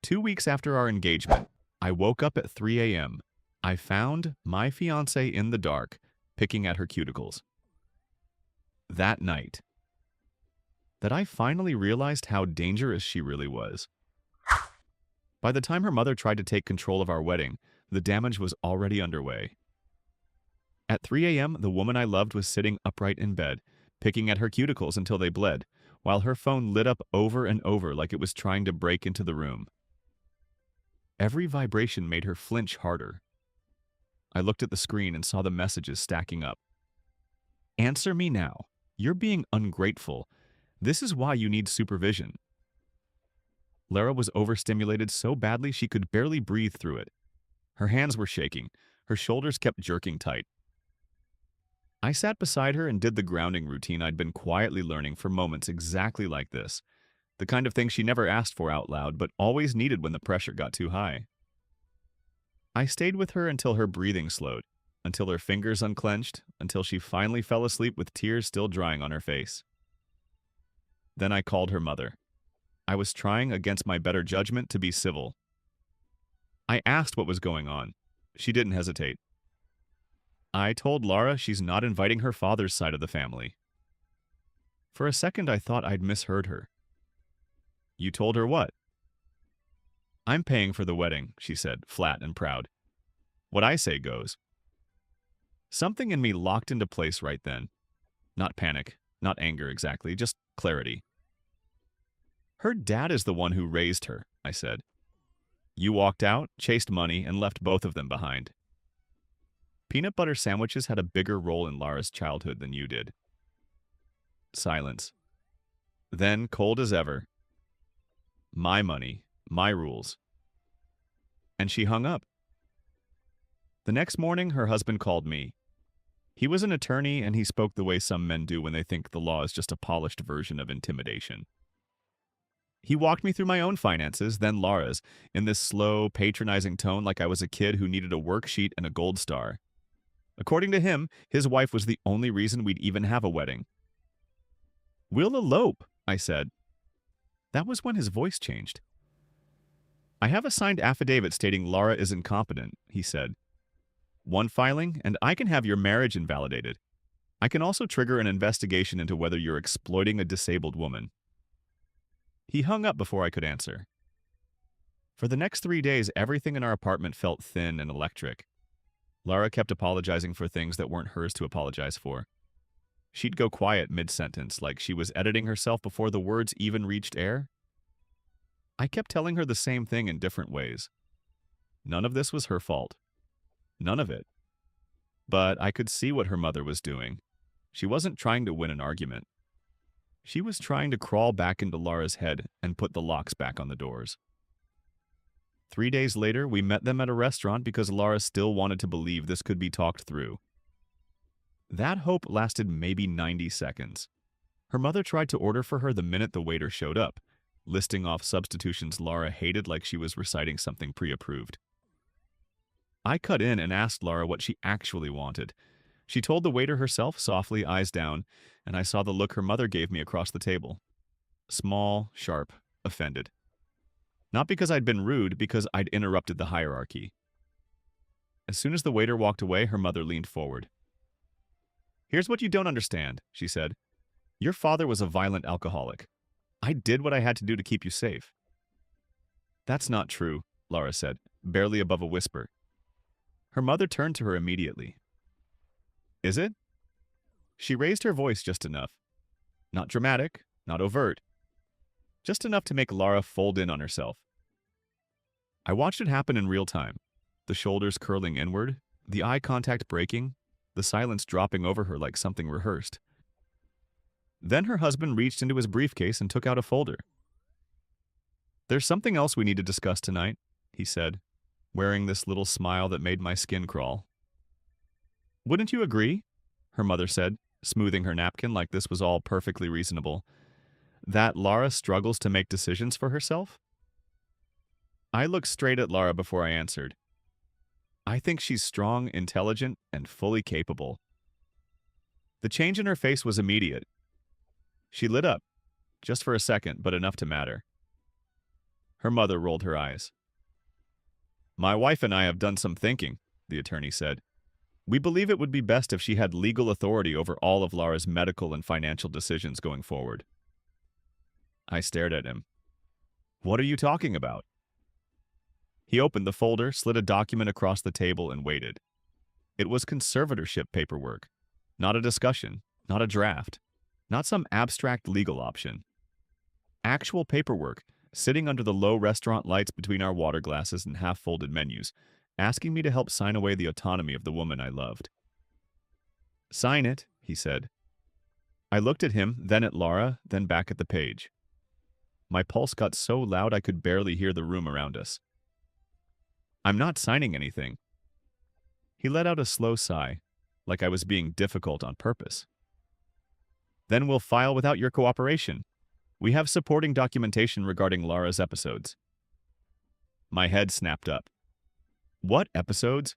2 weeks after our engagement, I woke up at 3 a.m. I found my fiancée in the dark, picking at her cuticles. That night, that I finally realized how dangerous she really was. By the time her mother tried to take control of our wedding, the damage was already underway. At 3 a.m., the woman I loved was sitting upright in bed, picking at her cuticles until they bled, while her phone lit up over and over like it was trying to break into the room. Every vibration made her flinch harder. I looked at the screen and saw the messages stacking up. Answer me now. You're being ungrateful. This is why you need supervision. Lara was overstimulated so badly she could barely breathe through it. Her hands were shaking. Her shoulders kept jerking tight. I sat beside her and did the grounding routine I'd been quietly learning for moments exactly like this. The kind of thing she never asked for out loud, but always needed when the pressure got too high. I stayed with her until her breathing slowed, until her fingers unclenched, until she finally fell asleep with tears still drying on her face. Then I called her mother. I was trying against my better judgment to be civil. I asked what was going on. She didn't hesitate. I told Lara she's not inviting her father's side of the family. For a second, I thought I'd misheard her. You told her what? I'm paying for the wedding, she said, flat and proud. What I say goes. Something in me locked into place right then. Not panic, not anger exactly, just clarity. Her dad is the one who raised her, I said. You walked out, chased money, and left both of them behind. Peanut butter sandwiches had a bigger role in Lara's childhood than you did. Silence. Then, cold as ever, my money, my rules. And she hung up. The next morning, her husband called me. He was an attorney, and he spoke the way some men do when they think the law is just a polished version of intimidation. He walked me through my own finances, then Lara's, in this slow, patronizing tone like I was a kid who needed a worksheet and a gold star. According to him, his wife was the only reason we'd even have a wedding. We'll elope, I said. That was when his voice changed. I have a signed affidavit stating Lara is incompetent, he said. One filing, and I can have your marriage invalidated. I can also trigger an investigation into whether you're exploiting a disabled woman. He hung up before I could answer. For the next 3 days, everything in our apartment felt thin and electric. Lara kept apologizing for things that weren't hers to apologize for. She'd go quiet mid-sentence, like she was editing herself before the words even reached air. I kept telling her the same thing in different ways. None of this was her fault. None of it. But I could see what her mother was doing. She wasn't trying to win an argument. She was trying to crawl back into Lara's head and put the locks back on the doors. 3 days later, we met them at a restaurant because Lara still wanted to believe this could be talked through. That hope lasted maybe 90 seconds. Her mother tried to order for her the minute the waiter showed up, listing off substitutions Lara hated like she was reciting something pre-approved. I cut in and asked Lara what she actually wanted. She told the waiter herself, softly, eyes down, and I saw the look her mother gave me across the table. Small, sharp, offended. Not because I'd been rude, because I'd interrupted the hierarchy. As soon as the waiter walked away, her mother leaned forward. Here's what you don't understand, she said. Your father was a violent alcoholic. I did what I had to do to keep you safe. That's not true, Lara said, barely above a whisper. Her mother turned to her immediately. Is it? She raised her voice just enough. Not dramatic, not overt. Just enough to make Lara fold in on herself. I watched it happen in real time, the shoulders curling inward, the eye contact breaking, the silence dropping over her like something rehearsed. Then her husband reached into his briefcase and took out a folder. There's something else we need to discuss tonight, he said, wearing this little smile that made my skin crawl. Wouldn't you agree? Her mother said, smoothing her napkin like this was all perfectly reasonable. That Lara struggles to make decisions for herself? I looked straight at Lara before I answered. I think she's strong, intelligent, and fully capable. The change in her face was immediate. She lit up, just for a second, but enough to matter. Her mother rolled her eyes. My wife and I have done some thinking, the attorney said. We believe it would be best if she had legal authority over all of Lara's medical and financial decisions going forward. I stared at him. What are you talking about? He opened the folder, slid a document across the table, and waited. It was conservatorship paperwork. Not a discussion, not a draft, not some abstract legal option. Actual paperwork, sitting under the low restaurant lights between our water glasses and half-folded menus, asking me to help sign away the autonomy of the woman I loved. Sign it, he said. I looked at him, then at Lara, then back at the page. My pulse got so loud I could barely hear the room around us. I'm not signing anything. He let out a slow sigh, like I was being difficult on purpose. Then we'll file without your cooperation. We have supporting documentation regarding Lara's episodes. My head snapped up. What episodes?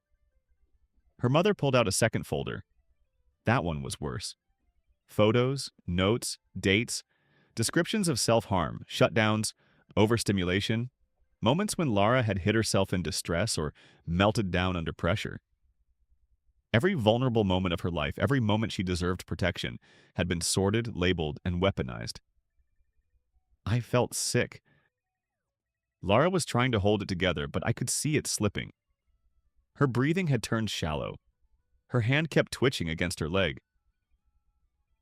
Her mother pulled out a second folder. That one was worse. Photos, notes, dates, descriptions of self-harm, shutdowns, overstimulation, moments when Lara had hit herself in distress or melted down under pressure. Every vulnerable moment of her life, every moment she deserved protection, had been sorted, labeled, and weaponized. I felt sick. Lara was trying to hold it together, but I could see it slipping. Her breathing had turned shallow. Her hand kept twitching against her leg.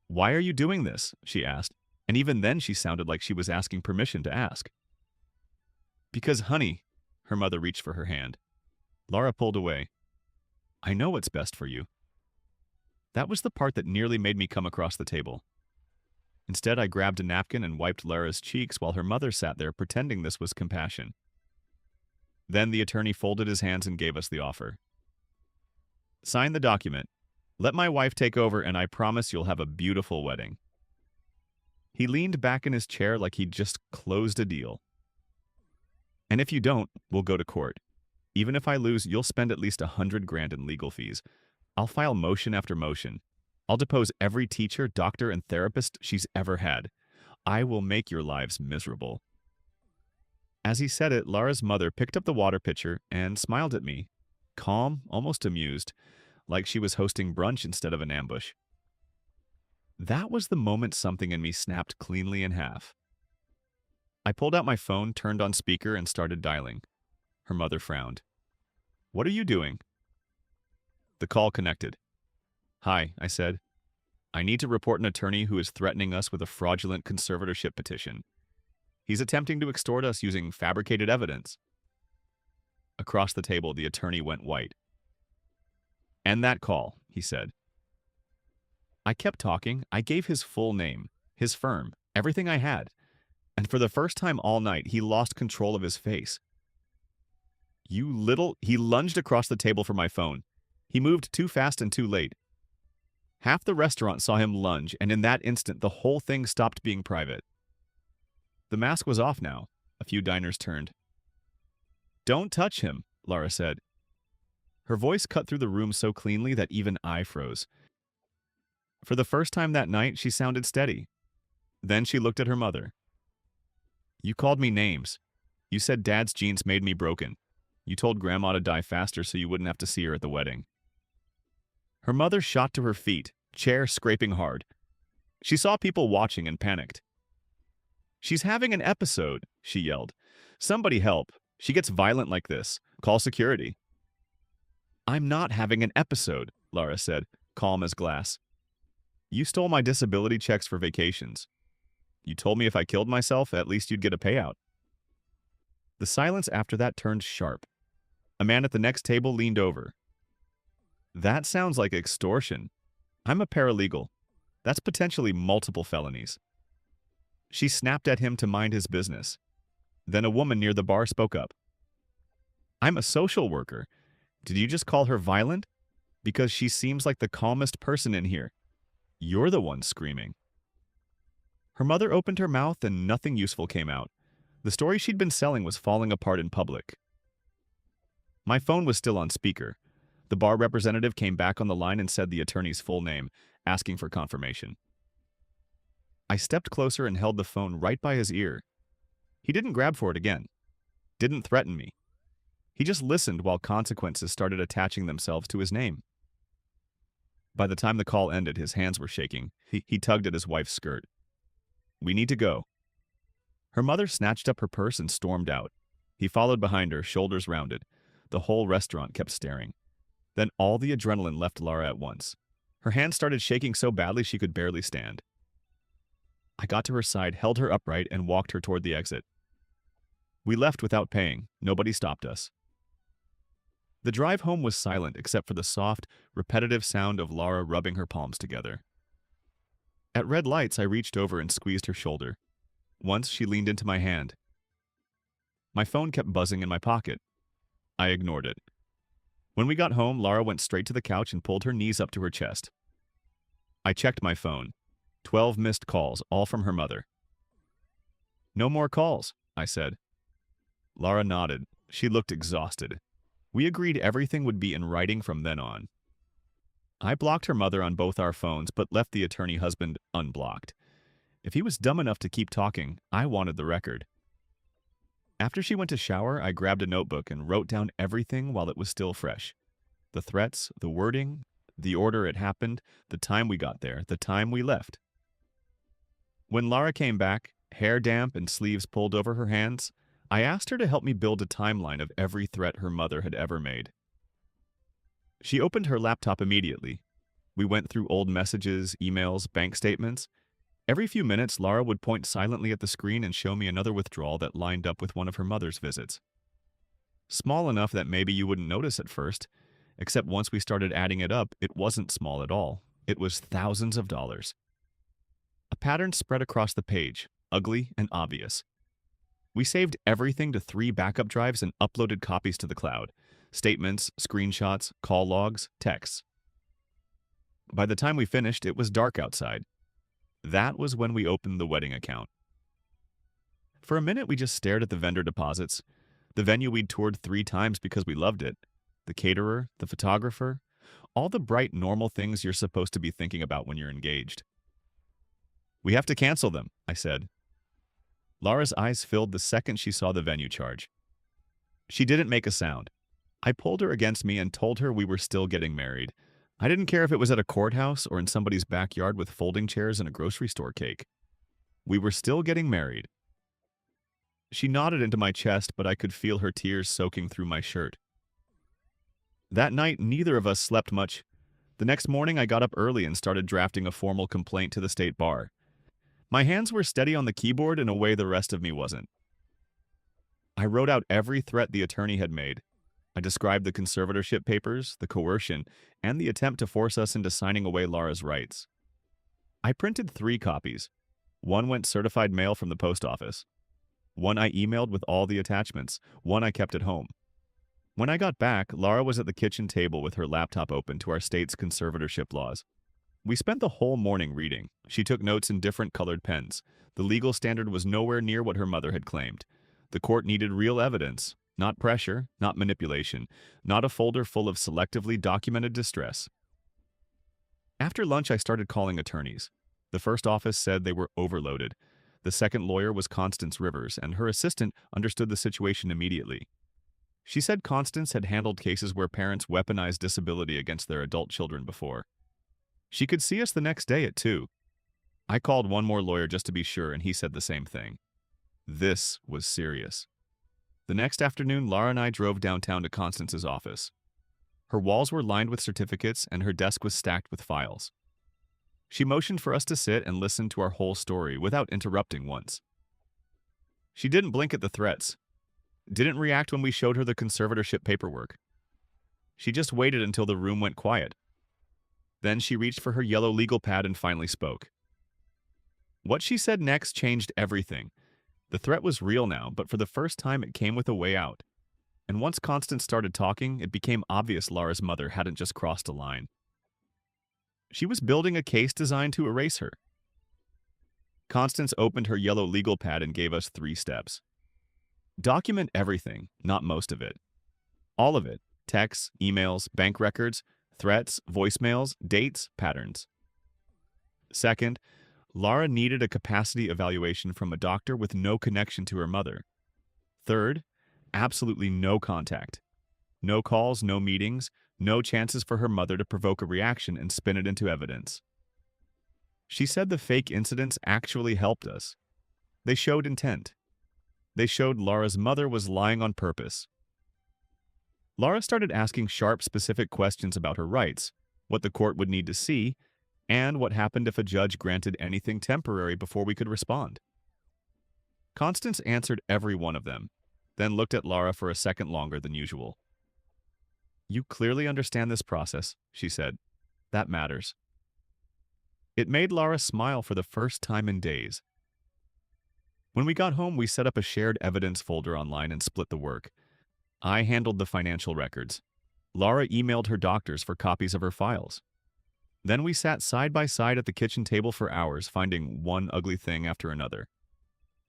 Why are you doing this? She asked, and even then she sounded like she was asking permission to ask. Because, honey, her mother reached for her hand. Lara pulled away. I know what's best for you. That was the part that nearly made me come across the table. Instead, I grabbed a napkin and wiped Lara's cheeks while her mother sat there pretending this was compassion. Then the attorney folded his hands and gave us the offer. Sign the document. Let my wife take over, and I promise you'll have a beautiful wedding. He leaned back in his chair like he'd just closed a deal. And if you don't, we'll go to court. Even if I lose, you'll spend at least $100,000 in legal fees. I'll file motion after motion. I'll depose every teacher, doctor, and therapist she's ever had. I will make your lives miserable. As he said it, Lara's mother picked up the water pitcher and smiled at me, calm, almost amused, like she was hosting brunch instead of an ambush. That was the moment something in me snapped cleanly in half. I pulled out my phone, turned on speaker, and started dialing. Her mother frowned. What are you doing? The call connected. Hi, I said. I need to report an attorney who is threatening us with a fraudulent conservatorship petition. He's attempting to extort us using fabricated evidence. Across the table, the attorney went white. End that call, he said. I kept talking. I gave his full name, his firm, everything I had. And for the first time all night, he lost control of his face. He lunged across the table for my phone. He moved too fast and too late. Half the restaurant saw him lunge, and in that instant, the whole thing stopped being private. The mask was off now. A few diners turned. Don't touch him, Lara said. Her voice cut through the room so cleanly that even I froze. For the first time that night, she sounded steady. Then she looked at her mother. You called me names. You said Dad's genes made me broken. You told Grandma to die faster so you wouldn't have to see her at the wedding. Her mother shot to her feet, chair scraping hard. She saw people watching and panicked. She's having an episode, she yelled. Somebody help. She gets violent like this. Call security. I'm not having an episode, Lara said, calm as glass. You stole my disability checks for vacations. You told me if I killed myself, at least you'd get a payout. The silence after that turned sharp. A man at the next table leaned over. That sounds like extortion. I'm a paralegal. That's potentially multiple felonies. She snapped at him to mind his business. Then a woman near the bar spoke up. I'm a social worker. Did you just call her violent? Because she seems like the calmest person in here. You're the one screaming. Her mother opened her mouth and nothing useful came out. The story she'd been selling was falling apart in public. My phone was still on speaker. The bar representative came back on the line and said the attorney's full name, asking for confirmation. I stepped closer and held the phone right by his ear. He didn't grab for it again. didn't threaten me. He just listened while consequences started attaching themselves to his name. By the time the call ended, his hands were shaking. He tugged at his wife's skirt. "We need to go." Her mother snatched up her purse and stormed out. He followed behind her, shoulders rounded. The whole restaurant kept staring. Then all the adrenaline left Lara at once. Her hands started shaking so badly she could barely stand. I got to her side, held her upright, and walked her toward the exit. We left without paying. Nobody stopped us. The drive home was silent except for the soft, repetitive sound of Lara rubbing her palms together. At red lights, I reached over and squeezed her shoulder. Once, she leaned into my hand. My phone kept buzzing in my pocket. I ignored it. When we got home, Lara went straight to the couch and pulled her knees up to her chest. I checked my phone. 12 missed calls, all from her mother. "No more calls," I said. Lara nodded. She looked exhausted. We agreed everything would be in writing from then on. I blocked her mother on both our phones, but left the attorney husband unblocked. If he was dumb enough to keep talking, I wanted the record. After she went to shower, I grabbed a notebook and wrote down everything while it was still fresh. The threats, the wording, the order it happened, the time we got there, the time we left. When Lara came back, hair damp and sleeves pulled over her hands, I asked her to help me build a timeline of every threat her mother had ever made. She opened her laptop immediately. We went through old messages, emails, bank statements. Every few minutes, Lara would point silently at the screen and show me another withdrawal that lined up with one of her mother's visits. Small enough that maybe you wouldn't notice at first, except once we started adding it up, it wasn't small at all. It was thousands of dollars. A pattern spread across the page, ugly and obvious. We saved everything to 3 backup drives and uploaded copies to the cloud. Statements, screenshots, call logs, texts. By the time we finished, it was dark outside. That was when we opened the wedding account. For a minute, we just stared at the vendor deposits, the venue we'd toured 3 times because we loved it, the caterer, the photographer, all the bright, normal things you're supposed to be thinking about when you're engaged. "We have to cancel them," I said. Lara's eyes filled the second she saw the venue charge. She didn't make a sound. I pulled her against me and told her we were still getting married. I didn't care if it was at a courthouse or in somebody's backyard with folding chairs and a grocery store cake. We were still getting married. She nodded into my chest, but I could feel her tears soaking through my shirt. That night, neither of us slept much. The next morning, I got up early and started drafting a formal complaint to the state bar. My hands were steady on the keyboard in a way the rest of me wasn't. I wrote out every threat the attorney had made. I described the conservatorship papers, the coercion, and the attempt to force us into signing away Lara's rights. I printed 3 copies. One went certified mail from the post office. One I emailed with all the attachments. One I kept at home. When I got back, Lara was at the kitchen table with her laptop open to our state's conservatorship laws. We spent the whole morning reading. She took notes in different colored pens. The legal standard was nowhere near what her mother had claimed. The court needed real evidence, not pressure, not manipulation, not a folder full of selectively documented distress. After lunch, I started calling attorneys. The first office said they were overloaded. The second lawyer was Constance Rivers, and her assistant understood the situation immediately. She said Constance had handled cases where parents weaponized disability against their adult children before. She could see us the next day at 2. I called one more lawyer just to be sure, and he said the same thing. This was serious. The next afternoon, Lara and I drove downtown to Constance's office. Her walls were lined with certificates, and her desk was stacked with files. She motioned for us to sit and listen to our whole story without interrupting once. She didn't blink at the threats, didn't react when we showed her the conservatorship paperwork. She just waited until the room went quiet. Then she reached for her yellow legal pad and finally spoke. What she said next changed everything. The threat was real now, but for the first time it came with a way out. And once Constance started talking, it became obvious Lara's mother hadn't just crossed a line. She was building a case designed to erase her. Constance opened her yellow legal pad and gave us 3 steps. Document everything, not most of it. All of it. Texts, emails, bank records, threats, voicemails, dates, patterns. Second, Lara needed a capacity evaluation from a doctor with no connection to her mother. Third, Absolutely no contact. No calls, no meetings, no chances for her mother to provoke a reaction and spin it into evidence. She said the fake incidents actually helped us. They showed intent. They showed Laura's mother was lying on purpose. Laura started asking sharp, specific questions about her rights, what the court would need to see, and what happened if a judge granted anything temporary before we could respond. Constance answered every one of them, then looked at Laura for a second longer than usual. "You clearly understand this process," she said. "That matters." It made Laura smile for the first time in days. When we got home, we set up a shared evidence folder online and split the work. I handled the financial records. Laura emailed her doctors for copies of her files. Then we sat side by side at the kitchen table for hours, finding one ugly thing after another.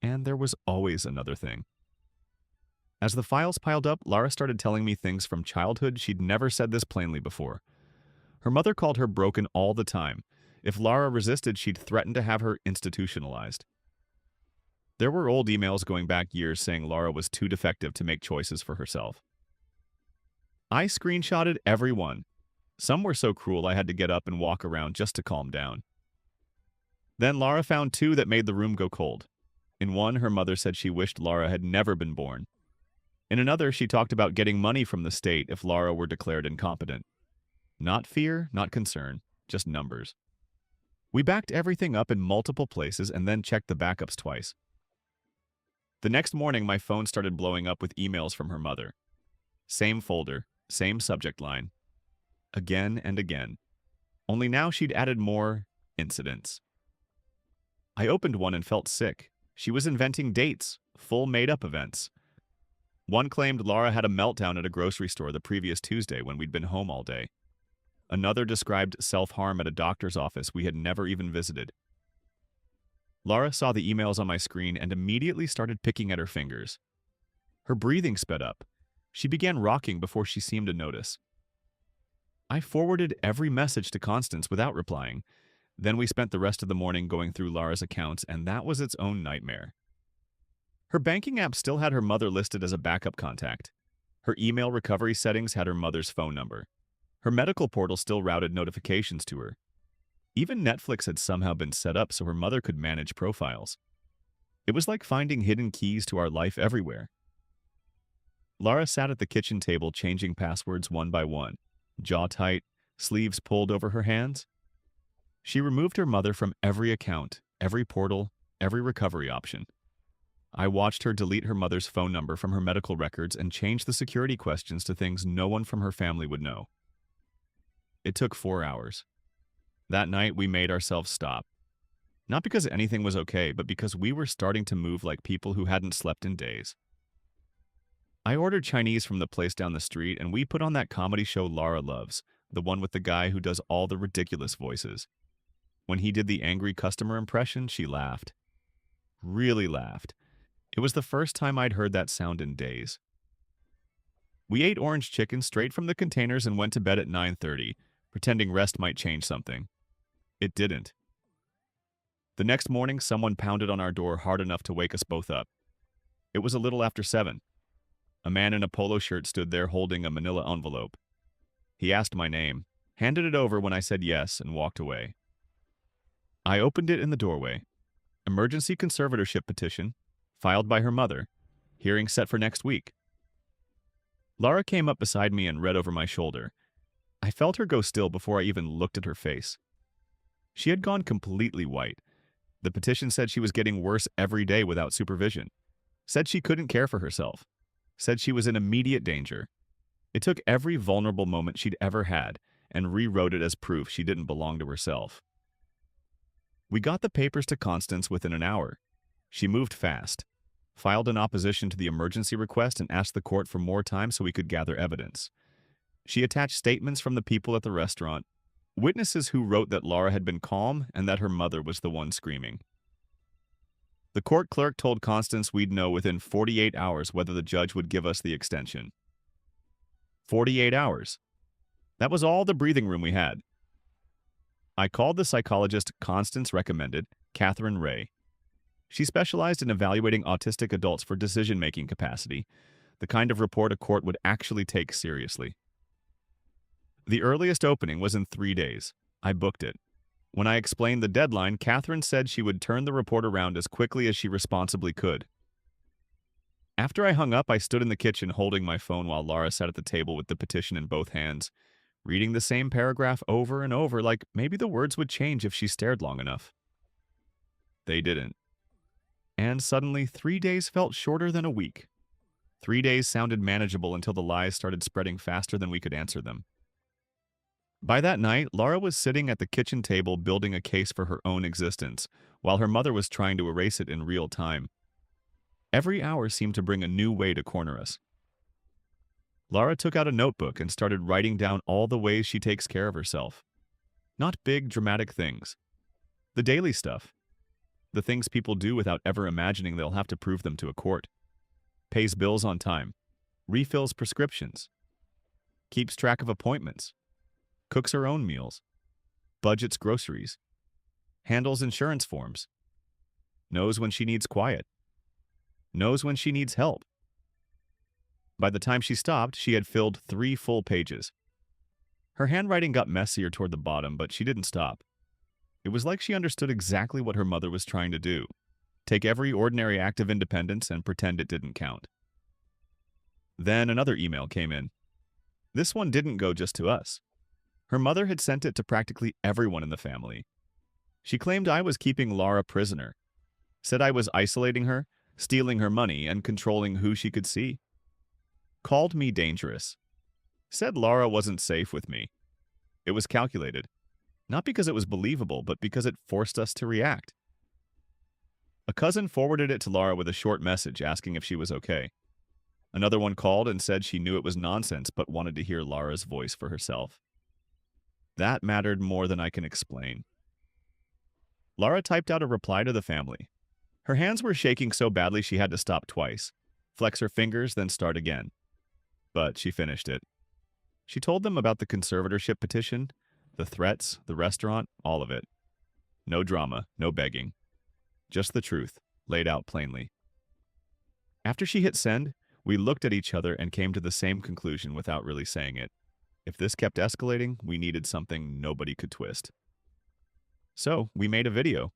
And there was always another thing. As the files piled up, Laura started telling me things from childhood she'd never said this plainly before. Her mother called her broken all the time. If Laura resisted, she'd threaten to have her institutionalized. There were old emails going back years saying Laura was too defective to make choices for herself. I screenshotted every one. Some were so cruel I had to get up and walk around just to calm down. Then Laura found two that made the room go cold. In one, her mother said she wished Laura had never been born. In another, she talked about getting money from the state if Laura were declared incompetent. Not fear, not concern, just numbers. We backed everything up in multiple places and then checked the backups twice. The next morning, my phone started blowing up with emails from her mother. Same folder, same subject line. Again and again. Only now she'd added more incidents. I opened one and felt sick. She was inventing dates, full made-up events. One claimed Laura had a meltdown at a grocery store the previous Tuesday when we'd been home all day. Another described self-harm at a doctor's office we had never even visited. Laura saw the emails on my screen and immediately started picking at her fingers. Her breathing sped up. She began rocking before she seemed to notice. I forwarded every message to Constance without replying. Then we spent the rest of the morning going through Laura's accounts, and that was its own nightmare. Her banking app still had her mother listed as a backup contact. Her email recovery settings had her mother's phone number. Her medical portal still routed notifications to her. Even Netflix had somehow been set up so her mother could manage profiles. It was like finding hidden keys to our life everywhere. Laura sat at the kitchen table changing passwords one by one, jaw tight, sleeves pulled over her hands. She removed her mother from every account, every portal, every recovery option. I watched her delete her mother's phone number from her medical records and change the security questions to things no one from her family would know. It took 4 hours. That night, we made ourselves stop. Not because anything was okay, but because we were starting to move like people who hadn't slept in days. I ordered Chinese from the place down the street, and we put on that comedy show Laura loves, the one with the guy who does all the ridiculous voices. When he did the angry customer impression, she laughed. Really laughed. It was the first time I'd heard that sound in days. We ate orange chicken straight from the containers and went to bed at 9:30, pretending rest might change something. It didn't. The next morning, someone pounded on our door hard enough to wake us both up. It was a little after 7. A man in a polo shirt stood there holding a manila envelope. He asked my name, handed it over when I said yes, and walked away. I opened it in the doorway. Emergency conservatorship petition, filed by her mother. Hearing set for next week. Laura came up beside me and read over my shoulder. I felt her go still before I even looked at her face. She had gone completely white. The petition said she was getting worse every day without supervision. Said she couldn't care for herself. Said she was in immediate danger. It took every vulnerable moment she'd ever had and rewrote it as proof she didn't belong to herself. We got the papers to Constance within an hour. She moved fast, filed an opposition to the emergency request and asked the court for more time so we could gather evidence. She attached statements from the people at the restaurant, witnesses who wrote that Laura had been calm and that her mother was the one screaming. The court clerk told Constance we'd know within 48 hours whether the judge would give us the extension. 48 hours. That was all the breathing room we had. I called the psychologist Constance recommended, Catherine Ray. She specialized in evaluating autistic adults for decision-making capacity. the kind of report a court would actually take seriously. The earliest opening was in 3 days. I booked it. When I explained the deadline, Catherine said she would turn the report around as quickly as she responsibly could. After I hung up, I stood in the kitchen holding my phone while Laura sat at the table with the petition in both hands, reading the same paragraph over and over like maybe the words would change if she stared long enough. They didn't. And suddenly, 3 days felt shorter than a week. 3 days sounded manageable until the lies started spreading faster than we could answer them. By that night, Laura was sitting at the kitchen table building a case for her own existence, while her mother was trying to erase it in real time. Every hour seemed to bring a new way to corner us. Laura took out a notebook and started writing down all the ways she takes care of herself. Not big, dramatic things. The daily stuff. The things people do without ever imagining they'll have to prove them to a court. Pays bills on time. Refills prescriptions. Keeps track of appointments. Cooks her own meals. Budgets groceries. Handles insurance forms. Knows when she needs quiet. Knows when she needs help. By the time she stopped, she had filled 3 full pages. Her handwriting got messier toward the bottom, but she didn't stop. It was like she understood exactly what her mother was trying to do. Take every ordinary act of independence and pretend it didn't count. Then another email came in. This one didn't go just to us. Her mother had sent it to practically everyone in the family. She claimed I was keeping Laura prisoner. Said I was isolating her, stealing her money, and controlling who she could see. Called me dangerous. Said Laura wasn't safe with me. It was calculated. Not because it was believable, but because it forced us to react. A cousin forwarded it to Laura with a short message asking if she was okay. Another one called and said she knew it was nonsense but wanted to hear Laura's voice for herself. That mattered more than I can explain. Laura typed out a reply to the family. Her hands were shaking so badly she had to stop twice, flex her fingers, then start again. But she finished it. She told them about the conservatorship petition, the threats, the restaurant, all of it. No drama, no begging. Just the truth, laid out plainly. After she hit send, we looked at each other and came to the same conclusion without really saying it. If this kept escalating, we needed something nobody could twist. So, we made a video.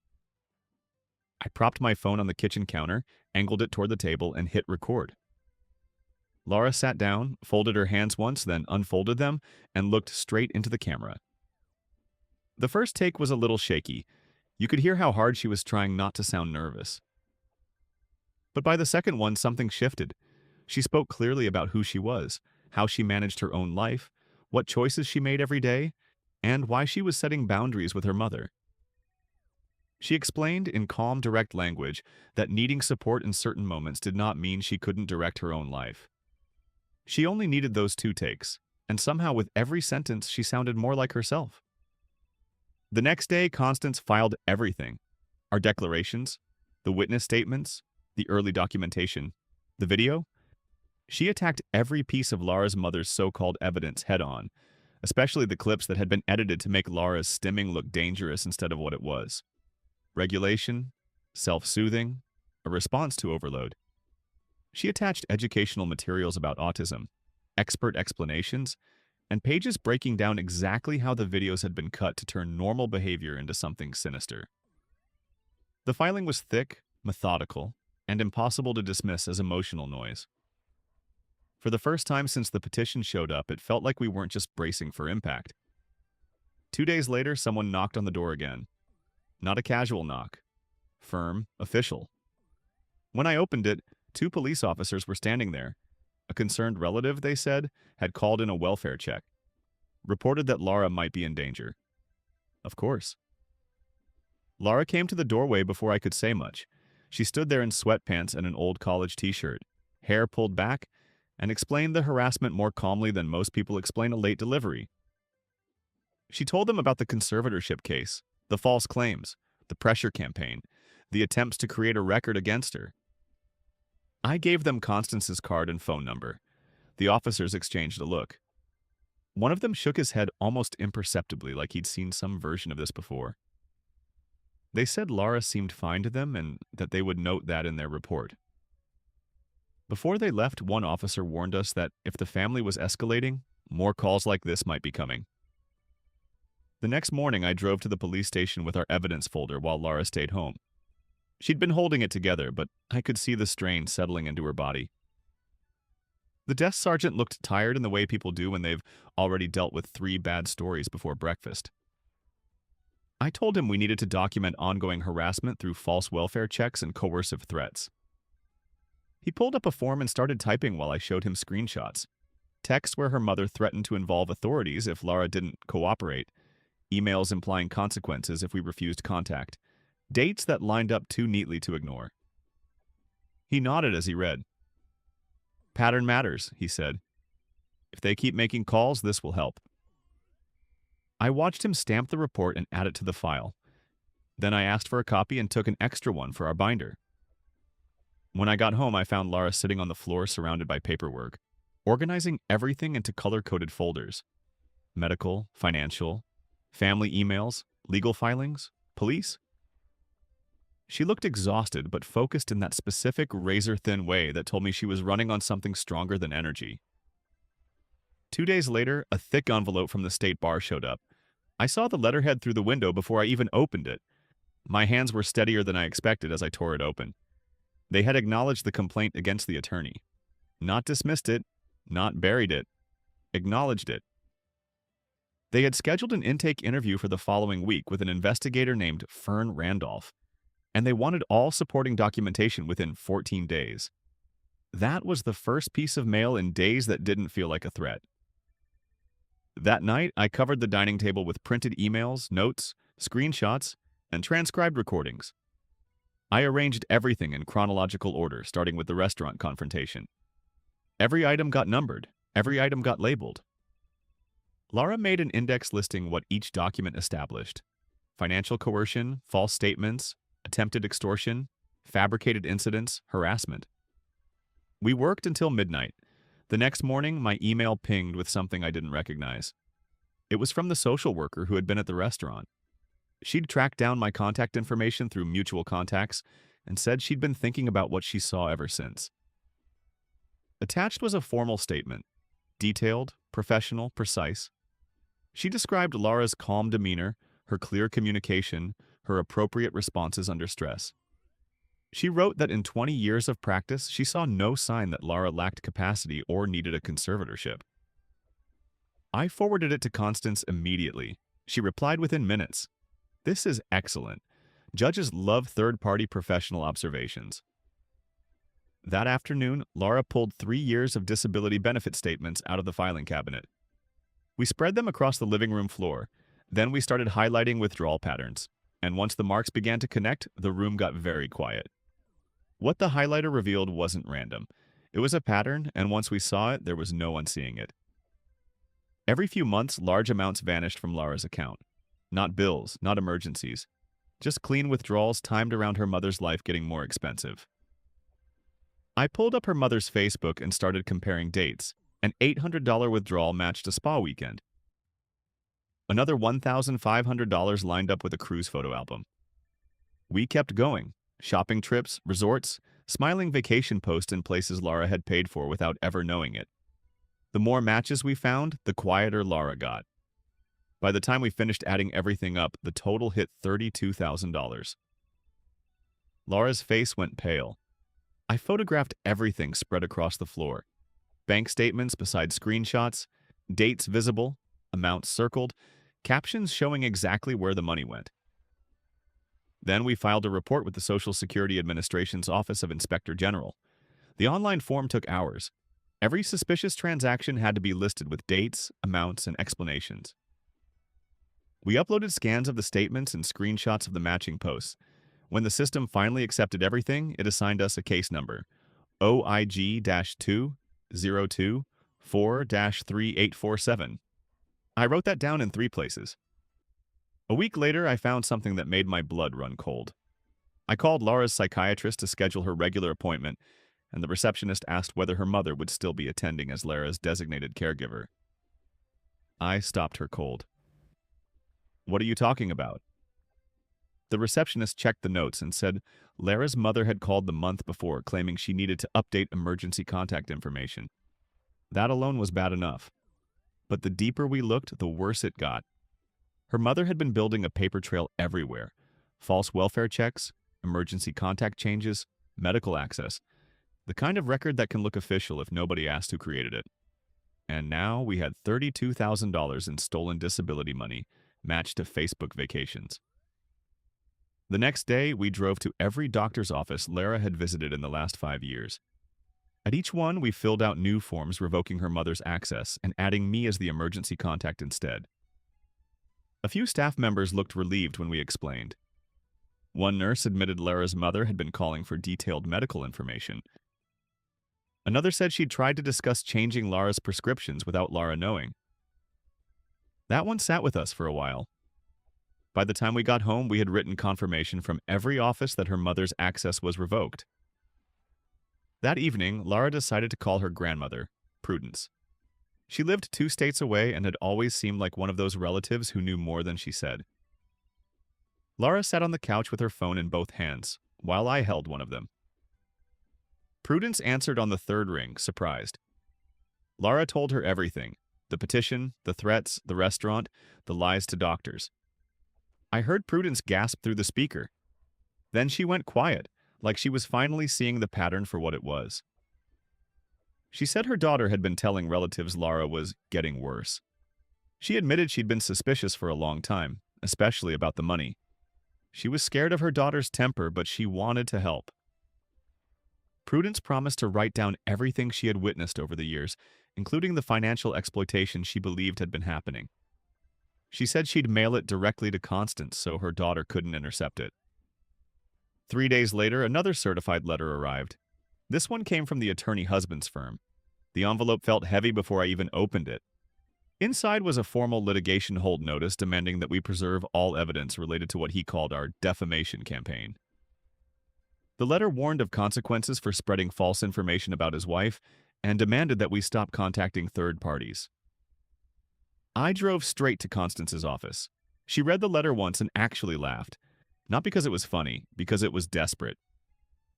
I propped my phone on the kitchen counter, angled it toward the table, and hit record. Laura sat down, folded her hands once, then unfolded them, and looked straight into the camera. The first take was a little shaky. You could hear how hard she was trying not to sound nervous. But by the second one, something shifted. She spoke clearly about who she was, how she managed her own life, what choices she made every day, and why she was setting boundaries with her mother. She explained in calm, direct language that needing support in certain moments did not mean she couldn't direct her own life. She only needed those 2 takes, and somehow with every sentence she sounded more like herself. The next day, Constance filed everything. Our declarations, the witness statements, the early documentation, the video. She attacked every piece of Laura's mother's so-called evidence head-on, especially the clips that had been edited to make Laura's stimming look dangerous instead of what it was. Regulation, self-soothing, a response to overload. She attached educational materials about autism, expert explanations, and pages breaking down exactly how the videos had been cut to turn normal behavior into something sinister. The filing was thick, methodical, and impossible to dismiss as emotional noise. For the first time since the petition showed up, it felt like we weren't just bracing for impact. 2 days later, someone knocked on the door again. Not a casual knock. Firm, official. When I opened it, 2 police officers were standing there. A concerned relative, they said, had called in a welfare check. Reported that Laura might be in danger. Of course. Laura came to the doorway before I could say much. She stood there in sweatpants and an old college t-shirt, hair pulled back, and explained the harassment more calmly than most people explain a late delivery. She told them about the conservatorship case, the false claims, the pressure campaign, the attempts to create a record against her. I gave them Constance's card and phone number. The officers exchanged a look. One of them shook his head almost imperceptibly, like he'd seen some version of this before. They said Laura seemed fine to them and that they would note that in their report. Before they left, one officer warned us that if the family was escalating, more calls like this might be coming. The next morning, I drove to the police station with our evidence folder while Laura stayed home. She'd been holding it together, but I could see the strain settling into her body. The desk sergeant looked tired in the way people do when they've already dealt with 3 bad stories before breakfast. I told him we needed to document ongoing harassment through false welfare checks and coercive threats. He pulled up a form and started typing while I showed him screenshots. Texts where her mother threatened to involve authorities if Laura didn't cooperate, emails implying consequences if we refused contact, dates that lined up too neatly to ignore. He nodded as he read. "Pattern matters," he said. "If they keep making calls, this will help." I watched him stamp the report and add it to the file. Then I asked for a copy and took an extra one for our binder. When I got home, I found Laura sitting on the floor surrounded by paperwork, organizing everything into color-coded folders. Medical, financial, family emails, legal filings, police. She looked exhausted but focused in that specific razor-thin way that told me she was running on something stronger than energy. 2 days later, a thick envelope from the state bar showed up. I saw the letterhead through the window before I even opened it. My hands were steadier than I expected as I tore it open. They had acknowledged the complaint against the attorney. Not dismissed it, not buried it, acknowledged it. They had scheduled an intake interview for the following week with an investigator named Fern Randolph, and they wanted all supporting documentation within 14 days. That was the first piece of mail in days that didn't feel like a threat. That night, I covered the dining table with printed emails, notes, screenshots, and transcribed recordings. I arranged everything in chronological order, starting with the restaurant confrontation. Every item got numbered. Every item got labeled. Laura made an index listing what each document established: financial coercion, false statements, attempted extortion, fabricated incidents, harassment. We worked until midnight. The next morning, my email pinged with something I didn't recognize. It was from the social worker who had been at the restaurant. She'd tracked down my contact information through mutual contacts and said she'd been thinking about what she saw ever since. Attached was a formal statement, detailed, professional, precise. She described Laura's calm demeanor, her clear communication, her appropriate responses under stress. She wrote that in 20 years of practice, she saw no sign that Laura lacked capacity or needed a conservatorship. I forwarded it to Constance immediately. She replied within minutes. "This is excellent. Judges love third-party professional observations." That afternoon, Laura pulled 3 years of disability benefit statements out of the filing cabinet. We spread them across the living room floor. Then we started highlighting withdrawal patterns. And once the marks began to connect, the room got very quiet. What the highlighter revealed wasn't random. It was a pattern, and once we saw it, there was no unseeing it. Every few months, large amounts vanished from Laura's account. Not bills, not emergencies. Just clean withdrawals timed around her mother's life getting more expensive. I pulled up her mother's Facebook and started comparing dates. An $800 withdrawal matched a spa weekend. Another $1,500 lined up with a cruise photo album. We kept going. Shopping trips, resorts, smiling vacation posts in places Laura had paid for without ever knowing it. The more matches we found, the quieter Laura got. By the time we finished adding everything up, the total hit $32,000. Laura's face went pale. I photographed everything spread across the floor. Bank statements beside screenshots, dates visible, amounts circled, captions showing exactly where the money went. Then we filed a report with the Social Security Administration's Office of Inspector General. The online form took hours. Every suspicious transaction had to be listed with dates, amounts, and explanations. We uploaded scans of the statements and screenshots of the matching posts. When the system finally accepted everything, it assigned us a case number, OIG-202-4-3847. I wrote that down in 3 places. A week later, I found something that made my blood run cold. I called Laura's psychiatrist to schedule her regular appointment, and the receptionist asked whether her mother would still be attending as Laura's designated caregiver. I stopped her cold. "What are you talking about?" The receptionist checked the notes and said Lara's mother had called the month before, claiming she needed to update emergency contact information. That alone was bad enough. But the deeper we looked, the worse it got. Her mother had been building a paper trail everywhere. False welfare checks, emergency contact changes, medical access. The kind of record that can look official if nobody asked who created it. And now we had $32,000 in stolen disability money, matched to Facebook vacations. The next day, we drove to every doctor's office Lara had visited in the last 5 years. At each one, we filled out new forms revoking her mother's access and adding me as the emergency contact instead. A few staff members looked relieved when we explained. One nurse admitted Lara's mother had been calling for detailed medical information. Another said she'd tried to discuss changing Lara's prescriptions without Lara knowing. That one sat with us for a while. By the time we got home, we had written confirmation from every office that her mother's access was revoked. That evening, Lara decided to call her grandmother, Prudence. She lived 2 states away and had always seemed like one of those relatives who knew more than she said. Lara sat on the couch with her phone in both hands, while I held one of them. Prudence answered on the 3rd ring, surprised. Lara told her everything: the petition, the threats, the restaurant, the lies to doctors. I heard Prudence gasp through the speaker. Then she went quiet, like she was finally seeing the pattern for what it was. She said her daughter had been telling relatives Lara was getting worse. She admitted she'd been suspicious for a long time, especially about the money. She was scared of her daughter's temper, but she wanted to help. Prudence promised to write down everything she had witnessed over the years, including the financial exploitation she believed had been happening. She said she'd mail it directly to Constance so her daughter couldn't intercept it. 3 days later, another certified letter arrived. This one came from the attorney husband's firm. The envelope felt heavy before I even opened it. Inside was a formal litigation hold notice demanding that we preserve all evidence related to what he called our defamation campaign. The letter warned of consequences for spreading false information about his wife and demanded that we stop contacting third parties. I drove straight to Constance's office. She read the letter once and actually laughed. Not because it was funny, because it was desperate.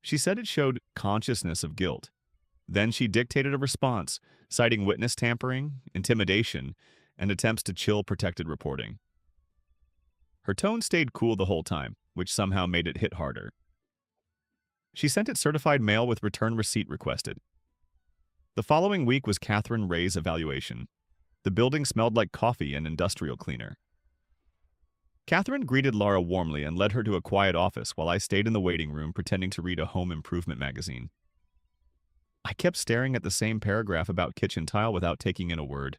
She said it showed consciousness of guilt. Then she dictated a response, citing witness tampering, intimidation, and attempts to chill protected reporting. Her tone stayed cool the whole time, which somehow made it hit harder. She sent it certified mail with return receipt requested. The following week was Catherine Ray's evaluation. The building smelled like coffee and industrial cleaner. Catherine greeted Lara warmly and led her to a quiet office while I stayed in the waiting room pretending to read a home improvement magazine. I kept staring at the same paragraph about kitchen tile without taking in a word.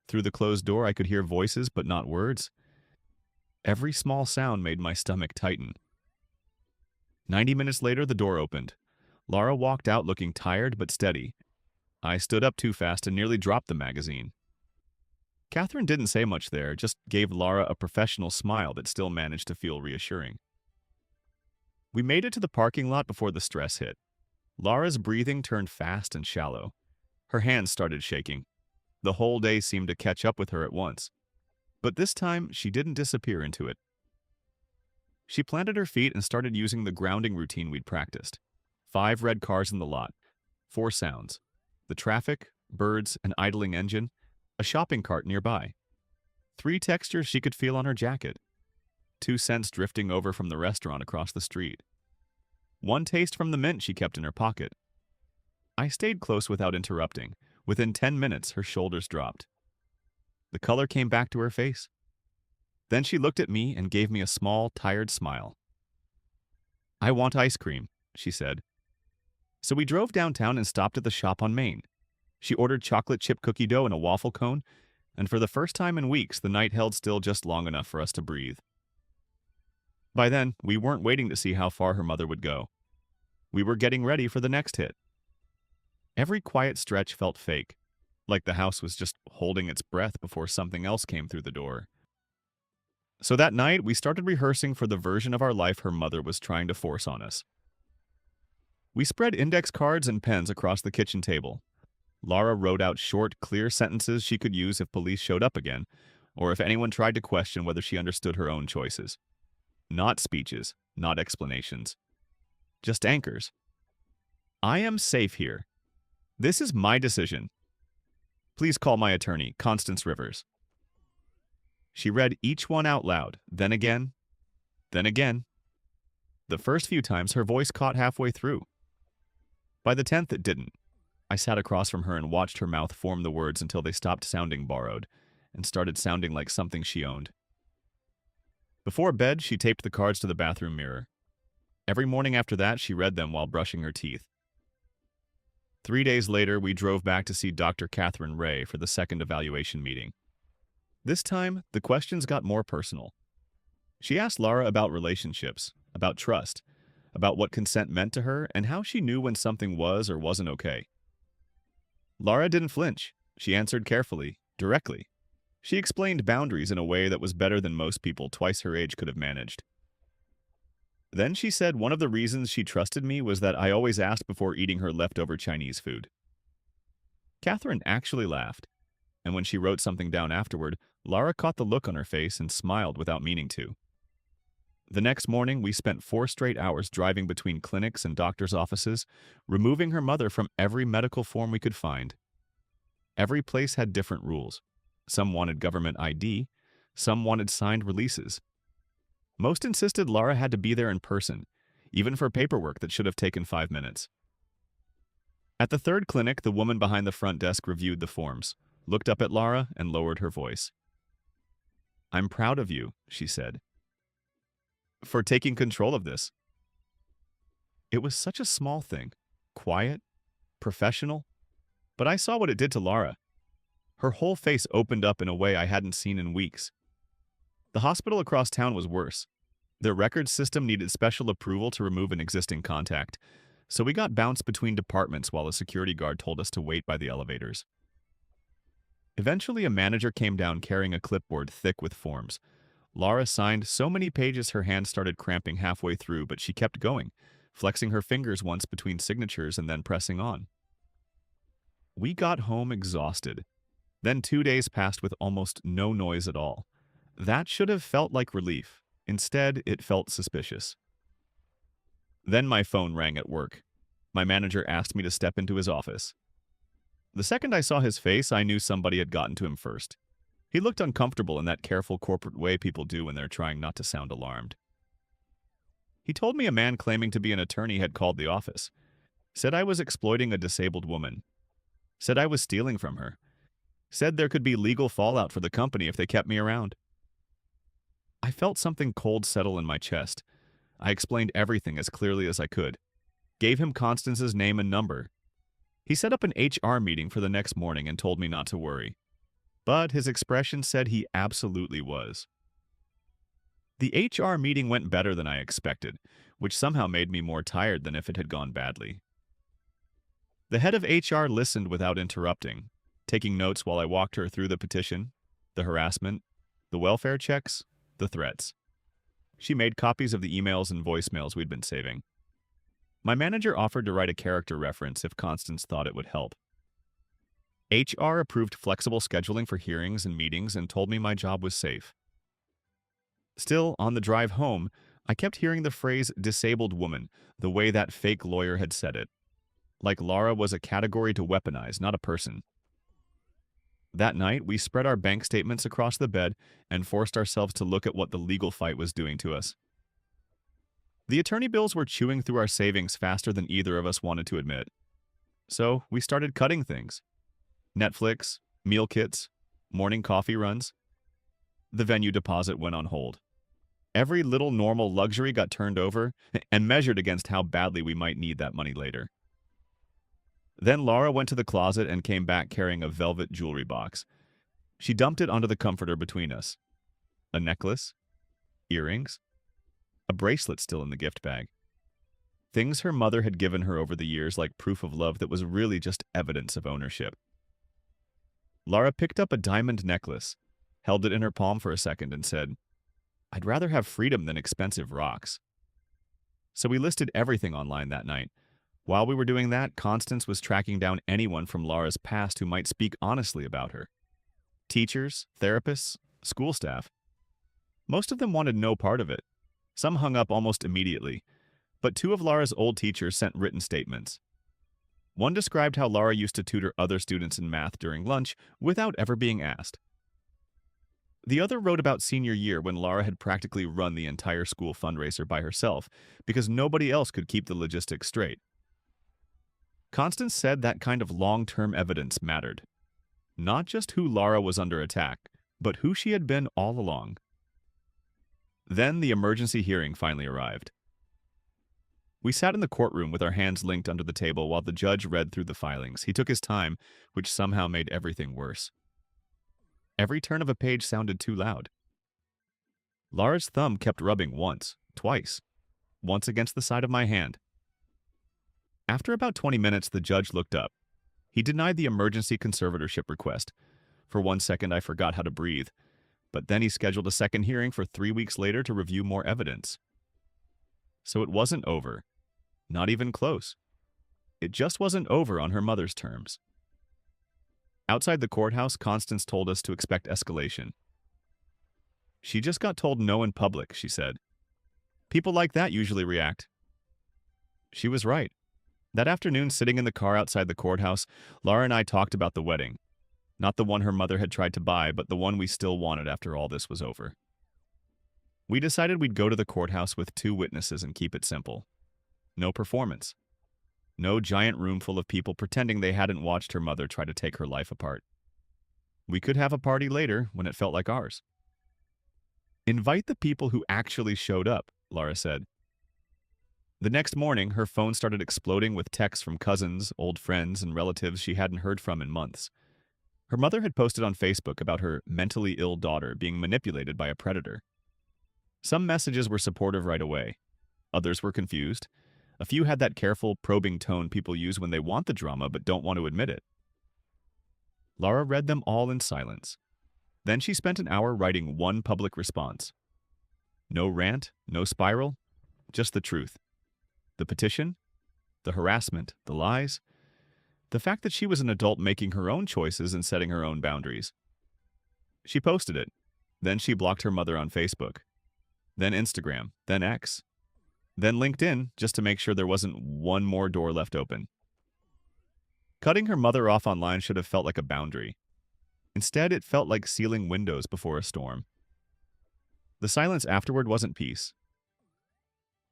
Through the closed door, I could hear voices but not words. Every small sound made my stomach tighten. 90 minutes later, the door opened. Lara walked out looking tired but steady. I stood up too fast and nearly dropped the magazine. Catherine didn't say much there, just gave Lara a professional smile that still managed to feel reassuring. We made it to the parking lot before the stress hit. Lara's breathing turned fast and shallow. Her hands started shaking. The whole day seemed to catch up with her at once. But this time, she didn't disappear into it. She planted her feet and started using the grounding routine we'd practiced. 5 red cars in the lot. 4 sounds. The traffic, birds, an idling engine, a shopping cart nearby. 3 textures she could feel on her jacket. 2 scents drifting over from the restaurant across the street. 1 taste from the mint she kept in her pocket. I stayed close without interrupting. Within 10 minutes, her shoulders dropped. The color came back to her face. Then she looked at me and gave me a small, tired smile. "I want ice cream," she said. So we drove downtown and stopped at the shop on Main. She ordered chocolate chip cookie dough and a waffle cone, and for the first time in weeks, the night held still just long enough for us to breathe. By then, we weren't waiting to see how far her mother would go. We were getting ready for the next hit. Every quiet stretch felt fake, like the house was just holding its breath before something else came through the door. So that night, we started rehearsing for the version of our life her mother was trying to force on us. We spread index cards and pens across the kitchen table. Lara wrote out short, clear sentences she could use if police showed up again, or if anyone tried to question whether she understood her own choices. Not speeches, not explanations. Just anchors. I am safe here. This is my decision. Please call my attorney, Constance Rivers. She read each one out loud, then again, then again. The first few times, her voice caught halfway through. By the 10th, it didn't. I sat across from her and watched her mouth form the words until they stopped sounding borrowed and started sounding like something she owned. Before bed, she taped the cards to the bathroom mirror. Every morning after that, she read them while brushing her teeth. 3 days later, we drove back to see Dr. Catherine Ray for the second evaluation meeting. This time, the questions got more personal. She asked Lara about relationships, about trust, about what consent meant to her, and how she knew when something was or wasn't okay. Lara didn't flinch. She answered carefully, directly. She explained boundaries in a way that was better than most people twice her age could have managed. Then she said one of the reasons she trusted me was that I always asked before eating her leftover Chinese food. Catherine actually laughed, and when she wrote something down afterward, Lara caught the look on her face and smiled without meaning to. The next morning, we spent 4 straight hours driving between clinics and doctors' offices, removing her mother from every medical form we could find. Every place had different rules. Some wanted government ID, some wanted signed releases. Most insisted Lara had to be there in person, even for paperwork that should have taken 5 minutes. At the third clinic, the woman behind the front desk reviewed the forms, looked up at Lara, and lowered her voice. "I'm proud of you," she said, "for taking control of this." It was such a small thing, quiet, professional, but I saw what it did to Lara. Her whole face opened up in a way I hadn't seen in weeks. The hospital across town was worse. Their records system needed special approval to remove an existing contact, so we got bounced between departments while a security guard told us to wait by the elevators. Eventually, a manager came down carrying a clipboard thick with forms. Lara signed so many pages her hands started cramping halfway through, but she kept going, flexing her fingers once between signatures and then pressing on. We got home exhausted. Then 2 days passed with almost no noise at all. That should have felt like relief. Instead, it felt suspicious. Then my phone rang at work. My manager asked me to step into his office. The second I saw his face, I knew somebody had gotten to him first. He looked uncomfortable in that careful corporate way people do when they're trying not to sound alarmed. He told me a man claiming to be an attorney had called the office, said I was exploiting a disabled woman, said I was stealing from her, said there could be legal fallout for the company if they kept me around. I felt something cold settle in my chest. I explained everything as clearly as I could, gave him Constance's name and number. He set up an HR meeting for the next morning and told me not to worry. But his expression said he absolutely was. The HR meeting went better than I expected, which somehow made me more tired than if it had gone badly. The head of HR listened without interrupting, taking notes while I walked her through the petition, the harassment, the welfare checks, the threats. She made copies of the emails and voicemails we'd been saving. My manager offered to write a character reference if Constance thought it would help. HR approved flexible scheduling for hearings and meetings and told me my job was safe. Still, on the drive home, I kept hearing the phrase disabled woman, the way that fake lawyer had said it. Like Lara was a category to weaponize, not a person. That night, we spread our bank statements across the bed and forced ourselves to look at what the legal fight was doing to us. The attorney bills were chewing through our savings faster than either of us wanted to admit. So we started cutting things. Netflix, meal kits, morning coffee runs. The venue deposit went on hold. Every little normal luxury got turned over and measured against how badly we might need that money later. Then Lara went to the closet and came back carrying a velvet jewelry box. She dumped it onto the comforter between us. A necklace, earrings, a bracelet still in the gift bag. Things her mother had given her over the years like proof of love that was really just evidence of ownership. Lara picked up a diamond necklace, held it in her palm for a second and said, "I'd rather have freedom than expensive rocks." So we listed everything online that night. While we were doing that, Constance was tracking down anyone from Lara's past who might speak honestly about her. Teachers, therapists, school staff. Most of them wanted no part of it. Some hung up almost immediately, but two of Laura's old teachers sent written statements. One described how Laura used to tutor other students in math during lunch without ever being asked. The other wrote about senior year when Laura had practically run the entire school fundraiser by herself because nobody else could keep the logistics straight. Constance said that kind of long-term evidence mattered. Not just who Laura was under attack, but who she had been all along. Then the emergency hearing finally arrived. We sat in the courtroom with our hands linked under the table while the judge read through the filings. He took his time, which somehow made everything worse. Every turn of a page sounded too loud. Laura's thumb kept rubbing once, twice, once against the side of my hand. After about 20 minutes, the judge looked up. He denied the emergency conservatorship request. For 1 second, I forgot how to breathe. But then he scheduled a second hearing for 3 weeks later to review more evidence. So it wasn't over. Not even close. It just wasn't over on her mother's terms. Outside the courthouse, Constance told us to expect escalation. She just got told no in public, she said. People like that usually react. She was right. That afternoon, sitting in the car outside the courthouse, Laura and I talked about the wedding. Not the one her mother had tried to buy, but the one we still wanted after all this was over. We decided we'd go to the courthouse with 2 witnesses and keep it simple. No performance. No giant room full of people pretending they hadn't watched her mother try to take her life apart. We could have a party later when it felt like ours. Invite the people who actually showed up, Laura said. The next morning, her phone started exploding with texts from cousins, old friends, and relatives she hadn't heard from in months. Her mother had posted on Facebook about her mentally ill daughter being manipulated by a predator. Some messages were supportive right away. Others were confused. A few had that careful, probing tone people use when they want the drama but don't want to admit it. Laura read them all in silence. Then she spent an hour writing one public response. No rant, no spiral, just the truth. The petition, the harassment, the lies, the fact that she was an adult making her own choices and setting her own boundaries. She posted it. Then she blocked her mother on Facebook. Then Instagram, then X. Then LinkedIn, just to make sure there wasn't one more door left open. Cutting her mother off online should have felt like a boundary. Instead, it felt like sealing windows before a storm. The silence afterward wasn't peace.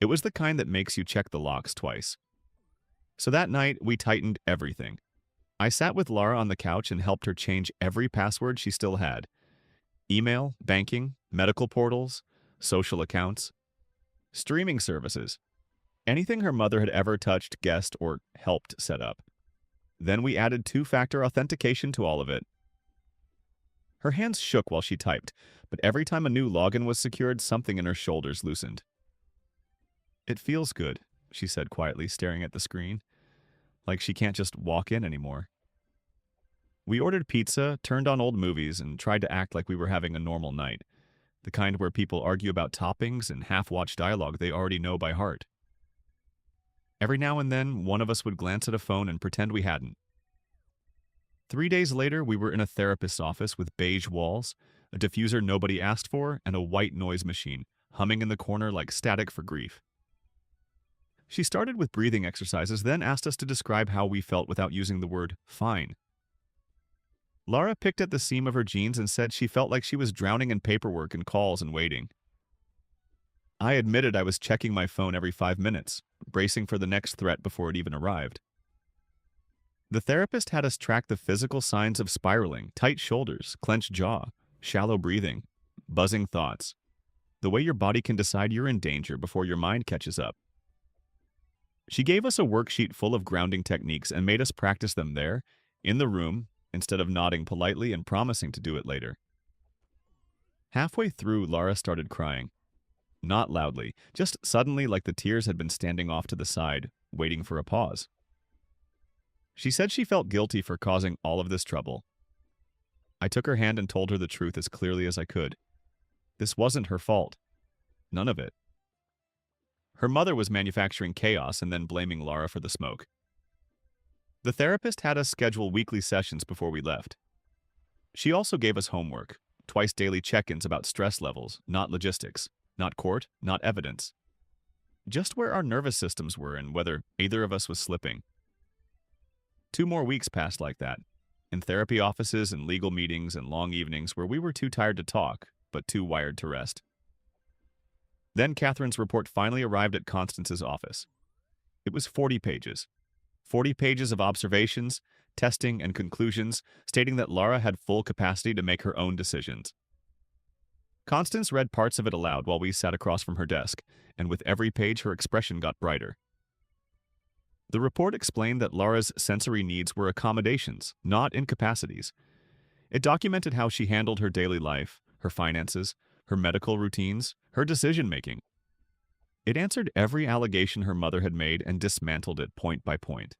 It was the kind that makes you check the locks twice. So that night, we tightened everything. I sat with Laura on the couch and helped her change every password she still had. Email, banking, medical portals, social accounts, streaming services, anything her mother had ever touched, guessed, or helped set up. Then we added 2-factor authentication to all of it. Her hands shook while she typed, but every time a new login was secured, something in her shoulders loosened. It feels good, she said quietly, staring at the screen, like she can't just walk in anymore. We ordered pizza, turned on old movies, and tried to act like we were having a normal night, the kind where people argue about toppings and half-watch dialogue they already know by heart. Every now and then, one of us would glance at a phone and pretend we hadn't. 3 days later, we were in a therapist's office with beige walls, a diffuser nobody asked for, and a white noise machine, humming in the corner like static for grief. She started with breathing exercises, then asked us to describe how we felt without using the word fine. Laura picked at the seam of her jeans and said she felt like she was drowning in paperwork and calls and waiting. I admitted I was checking my phone every 5 minutes, bracing for the next threat before it even arrived. The therapist had us track the physical signs of spiraling: tight shoulders, clenched jaw, shallow breathing, buzzing thoughts, the way your body can decide you're in danger before your mind catches up. She gave us a worksheet full of grounding techniques and made us practice them there, in the room, instead of nodding politely and promising to do it later. Halfway through, Laura started crying. Not loudly, just suddenly, like the tears had been standing off to the side, waiting for a pause. She said she felt guilty for causing all of this trouble. I took her hand and told her the truth as clearly as I could. This wasn't her fault. None of it. Her mother was manufacturing chaos and then blaming Laura for the smoke. The therapist had us schedule weekly sessions before we left. She also gave us homework, twice daily check-ins about stress levels, not logistics, not court, not evidence. Just where our nervous systems were and whether either of us was slipping. 2 more weeks passed like that, in therapy offices and legal meetings and long evenings where we were too tired to talk, but too wired to rest. Then Catherine's report finally arrived at Constance's office. It was 40 pages. 40 pages of observations, testing, and conclusions stating that Lara had full capacity to make her own decisions. Constance read parts of it aloud while we sat across from her desk, and with every page her expression got brighter. The report explained that Lara's sensory needs were accommodations, not incapacities. It documented how she handled her daily life, her finances, her medical routines, her decision-making. It answered every allegation her mother had made and dismantled it point by point.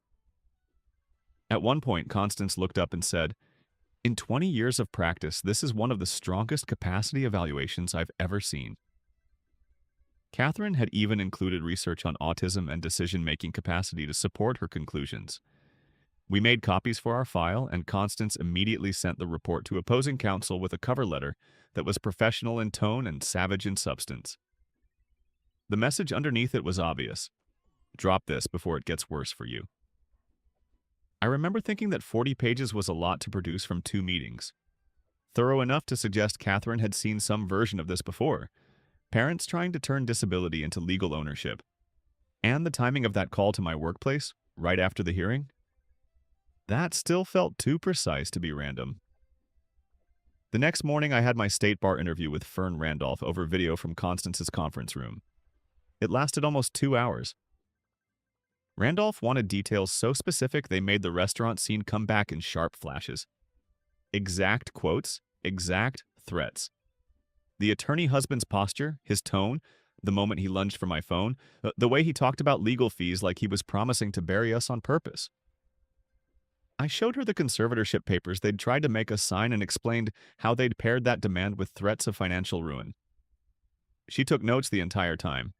At one point, Constance looked up and said, "In 20 years of practice, this is one of the strongest capacity evaluations I've ever seen." Catherine had even included research on autism and decision-making capacity to support her conclusions. We made copies for our file, and Constance immediately sent the report to opposing counsel with a cover letter that was professional in tone and savage in substance. The message underneath it was obvious. Drop this before it gets worse for you. I remember thinking that 40 pages was a lot to produce from 2 meetings. Thorough enough to suggest Catherine had seen some version of this before. Parents trying to turn disability into legal ownership. And the timing of that call to my workplace, right after the hearing? That still felt too precise to be random. The next morning, I had my state bar interview with Fern Randolph over video from Constance's conference room. It lasted almost 2 hours. Randolph wanted details so specific they made the restaurant scene come back in sharp flashes. Exact quotes, exact threats. The attorney husband's posture, his tone, the moment he lunged for my phone, the way he talked about legal fees like he was promising to bury us on purpose. I showed her the conservatorship papers they'd tried to make us sign and explained how they'd paired that demand with threats of financial ruin. She took notes the entire time.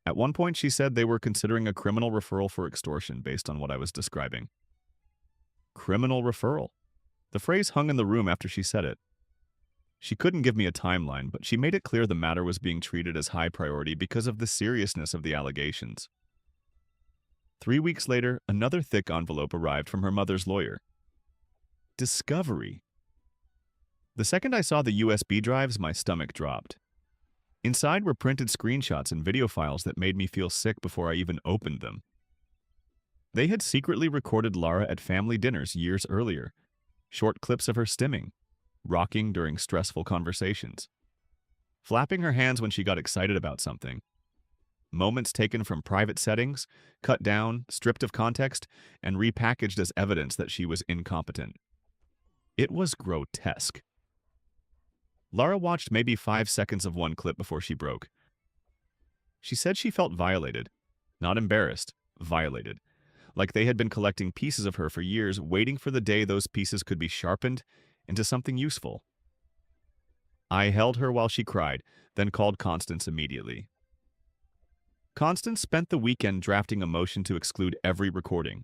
At one point, she said they were considering a criminal referral for extortion based on what I was describing. Criminal referral. The phrase hung in the room after she said it. She couldn't give me a timeline, but she made it clear the matter was being treated as high priority because of the seriousness of the allegations. 3 weeks later, another thick envelope arrived from her mother's lawyer. Discovery. The second I saw the USB drives, my stomach dropped. Inside were printed screenshots and video files that made me feel sick before I even opened them. They had secretly recorded Lara at family dinners years earlier, short clips of her stimming, rocking during stressful conversations, flapping her hands when she got excited about something. Moments taken from private settings, cut down, stripped of context, and repackaged as evidence that she was incompetent. It was grotesque. Lara watched maybe 5 seconds of one clip before she broke. She said she felt violated. Not embarrassed, violated. Like they had been collecting pieces of her for years, waiting for the day those pieces could be sharpened into something useful. I held her while she cried, then called Constance immediately. Constance spent the weekend drafting a motion to exclude every recording.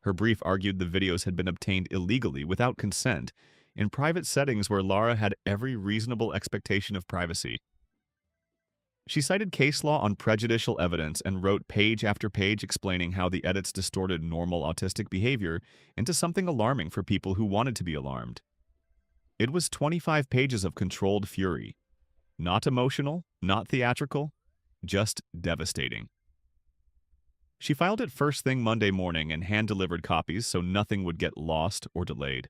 Her brief argued the videos had been obtained illegally without consent, in private settings where Lara had every reasonable expectation of privacy. She cited case law on prejudicial evidence and wrote page after page explaining how the edits distorted normal autistic behavior into something alarming for people who wanted to be alarmed. It was 25 pages of controlled fury. Not emotional, not theatrical, just devastating. She filed it first thing Monday morning and hand-delivered copies so nothing would get lost or delayed.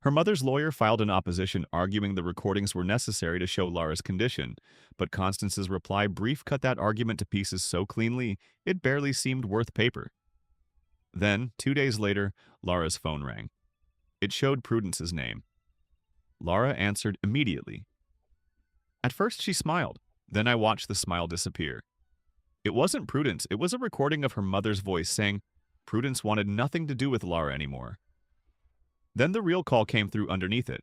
Her mother's lawyer filed an opposition arguing the recordings were necessary to show Lara's condition, but Constance's reply brief cut that argument to pieces so cleanly it barely seemed worth paper. Then, 2 days later, Lara's phone rang. It showed Prudence's name. Lara answered immediately. At first she smiled, then I watched the smile disappear. It wasn't Prudence, it was a recording of her mother's voice saying Prudence wanted nothing to do with Lara anymore. Then the real call came through underneath it.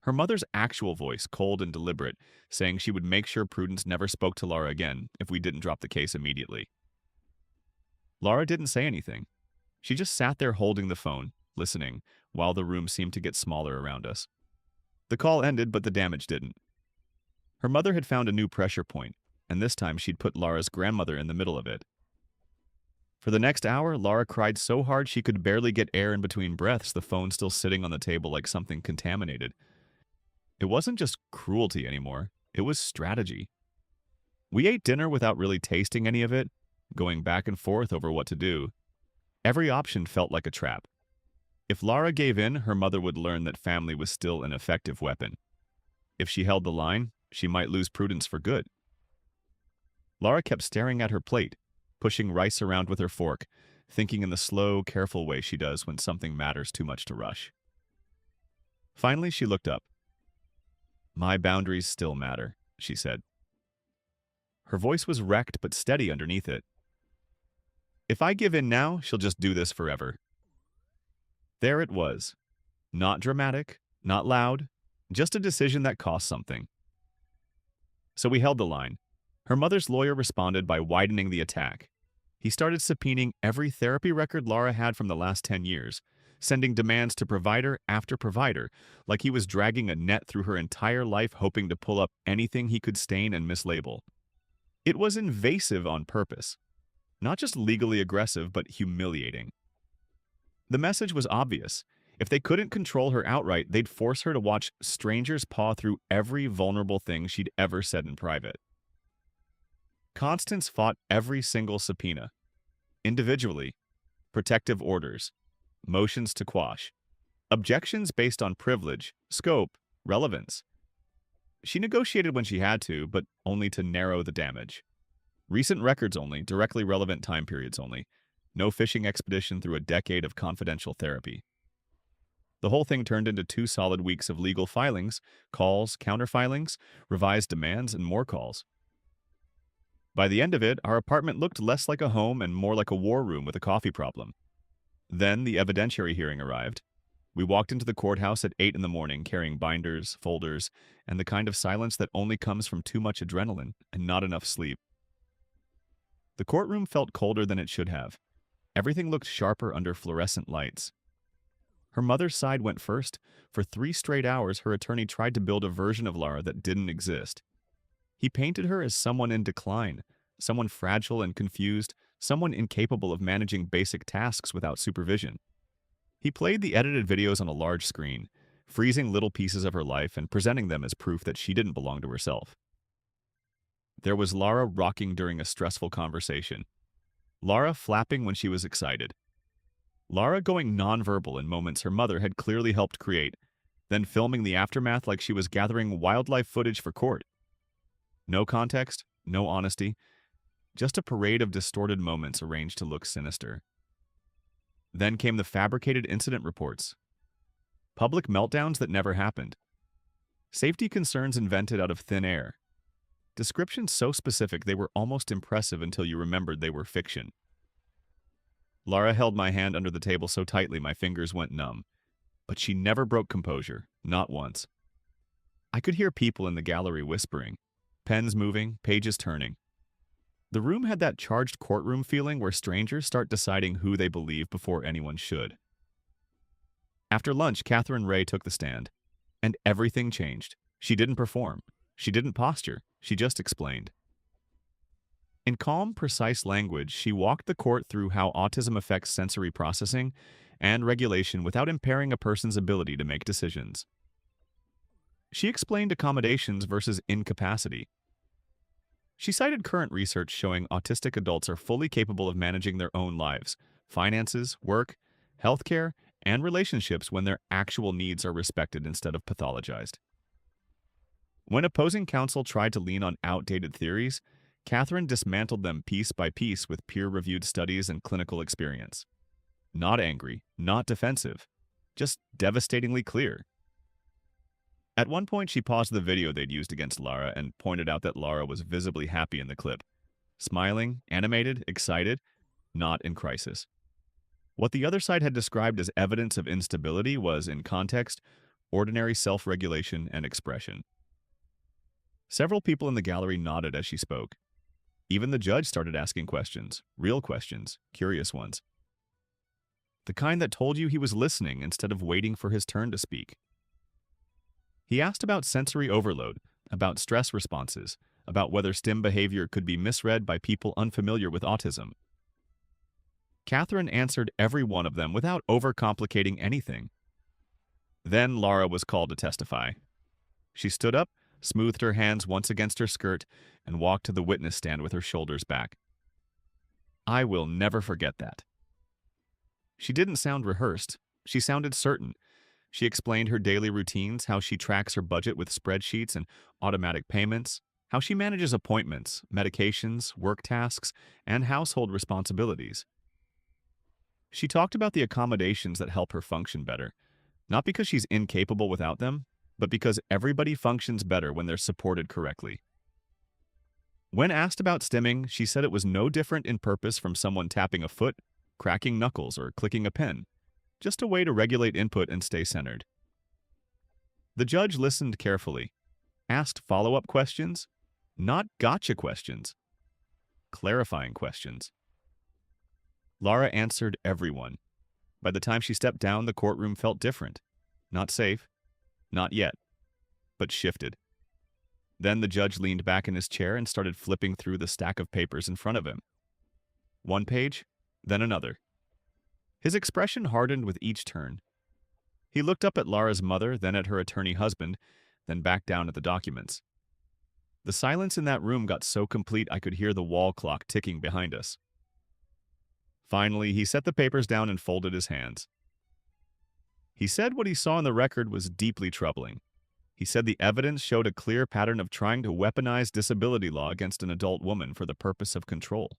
Her mother's actual voice, cold and deliberate, saying she would make sure Prudence never spoke to Lara again if we didn't drop the case immediately. Lara didn't say anything. She just sat there holding the phone, listening, while the room seemed to get smaller around us. The call ended, but the damage didn't. Her mother had found a new pressure point, and this time she'd put Laura's grandmother in the middle of it. For the next hour, Laura cried so hard she could barely get air in between breaths, the phone still sitting on the table like something contaminated. It wasn't just cruelty anymore, it was strategy. We ate dinner without really tasting any of it, going back and forth over what to do. Every option felt like a trap. If Laura gave in, her mother would learn that family was still an effective weapon. If she held the line, she might lose prudence for good. Laura kept staring at her plate, pushing rice around with her fork, thinking in the slow, careful way she does when something matters too much to rush. Finally, she looked up. "My boundaries still matter," she said. Her voice was wrecked but steady underneath it. "If I give in now, she'll just do this forever." There it was. Not dramatic, not loud, just a decision that cost something. So we held the line. Her mother's lawyer responded by widening the attack. He started subpoenaing every therapy record Laura had from the last 10 years, sending demands to provider after provider, like he was dragging a net through her entire life hoping to pull up anything he could stain and mislabel. It was invasive on purpose. Not just legally aggressive, but humiliating. The message was obvious. If they couldn't control her outright, they'd force her to watch strangers paw through every vulnerable thing she'd ever said in private. Constance fought every single subpoena. Individually, protective orders, motions to quash, objections based on privilege, scope, relevance. She negotiated when she had to, but only to narrow the damage. Recent records only, directly relevant time periods only. No fishing expedition through a decade of confidential therapy. The whole thing turned into 2 solid weeks of legal filings, calls, counterfilings, revised demands, and more calls. By the end of it, our apartment looked less like a home and more like a war room with a coffee problem. Then the evidentiary hearing arrived. We walked into the courthouse at 8 in the morning carrying binders, folders, and the kind of silence that only comes from too much adrenaline and not enough sleep. The courtroom felt colder than it should have. Everything looked sharper under fluorescent lights. Her mother's side went first. For 3 straight hours, her attorney tried to build a version of Laura that didn't exist. He painted her as someone in decline, someone fragile and confused, someone incapable of managing basic tasks without supervision. He played the edited videos on a large screen, freezing little pieces of her life and presenting them as proof that she didn't belong to herself. There was Laura rocking during a stressful conversation. Laura flapping when she was excited. Laura going nonverbal in moments her mother had clearly helped create, then filming the aftermath like she was gathering wildlife footage for court. No context, no honesty, just a parade of distorted moments arranged to look sinister. Then came the fabricated incident reports. Public meltdowns that never happened. Safety concerns invented out of thin air. Descriptions so specific they were almost impressive until you remembered they were fiction. Laura held my hand under the table so tightly my fingers went numb. But she never broke composure, not once. I could hear people in the gallery whispering, pens moving, pages turning. The room had that charged courtroom feeling where strangers start deciding who they believe before anyone should. After lunch, Catherine Ray took the stand, and everything changed. She didn't perform. She didn't posture. She just explained. In calm, precise language, she walked the court through how autism affects sensory processing and regulation without impairing a person's ability to make decisions. She explained accommodations versus incapacity. She cited current research showing autistic adults are fully capable of managing their own lives, finances, work, healthcare, and relationships when their actual needs are respected instead of pathologized. When opposing counsel tried to lean on outdated theories, Catherine dismantled them piece by piece with peer-reviewed studies and clinical experience. Not angry, not defensive, just devastatingly clear. At one point, she paused the video they'd used against Laura and pointed out that Laura was visibly happy in the clip. Smiling, animated, excited, not in crisis. What the other side had described as evidence of instability was, in context, ordinary self-regulation and expression. Several people in the gallery nodded as she spoke. Even the judge started asking questions, real questions, curious ones. The kind that told you he was listening instead of waiting for his turn to speak. He asked about sensory overload, about stress responses, about whether STEM behavior could be misread by people unfamiliar with autism. Catherine answered every one of them without overcomplicating anything. Then Laura was called to testify. She stood up, smoothed her hands once against her skirt, and walked to the witness stand with her shoulders back. I will never forget that. She didn't sound rehearsed. She sounded certain. She explained her daily routines, how she tracks her budget with spreadsheets and automatic payments, how she manages appointments, medications, work tasks, and household responsibilities. She talked about the accommodations that help her function better, not because she's incapable without them, but because everybody functions better when they're supported correctly. When asked about stimming, she said it was no different in purpose from someone tapping a foot, cracking knuckles, or clicking a pen, just a way to regulate input and stay centered. The judge listened carefully, asked follow-up questions, not gotcha questions, clarifying questions. Laura answered everyone. By the time she stepped down, the courtroom felt different. Not safe, not yet, but shifted. Then the judge leaned back in his chair and started flipping through the stack of papers in front of him. One page, then another. His expression hardened with each turn. He looked up at Laura's mother, then at her attorney husband, then back down at the documents. The silence in that room got so complete I could hear the wall clock ticking behind us. Finally, he set the papers down and folded his hands. He said what he saw in the record was deeply troubling. He said the evidence showed a clear pattern of trying to weaponize disability law against an adult woman for the purpose of control.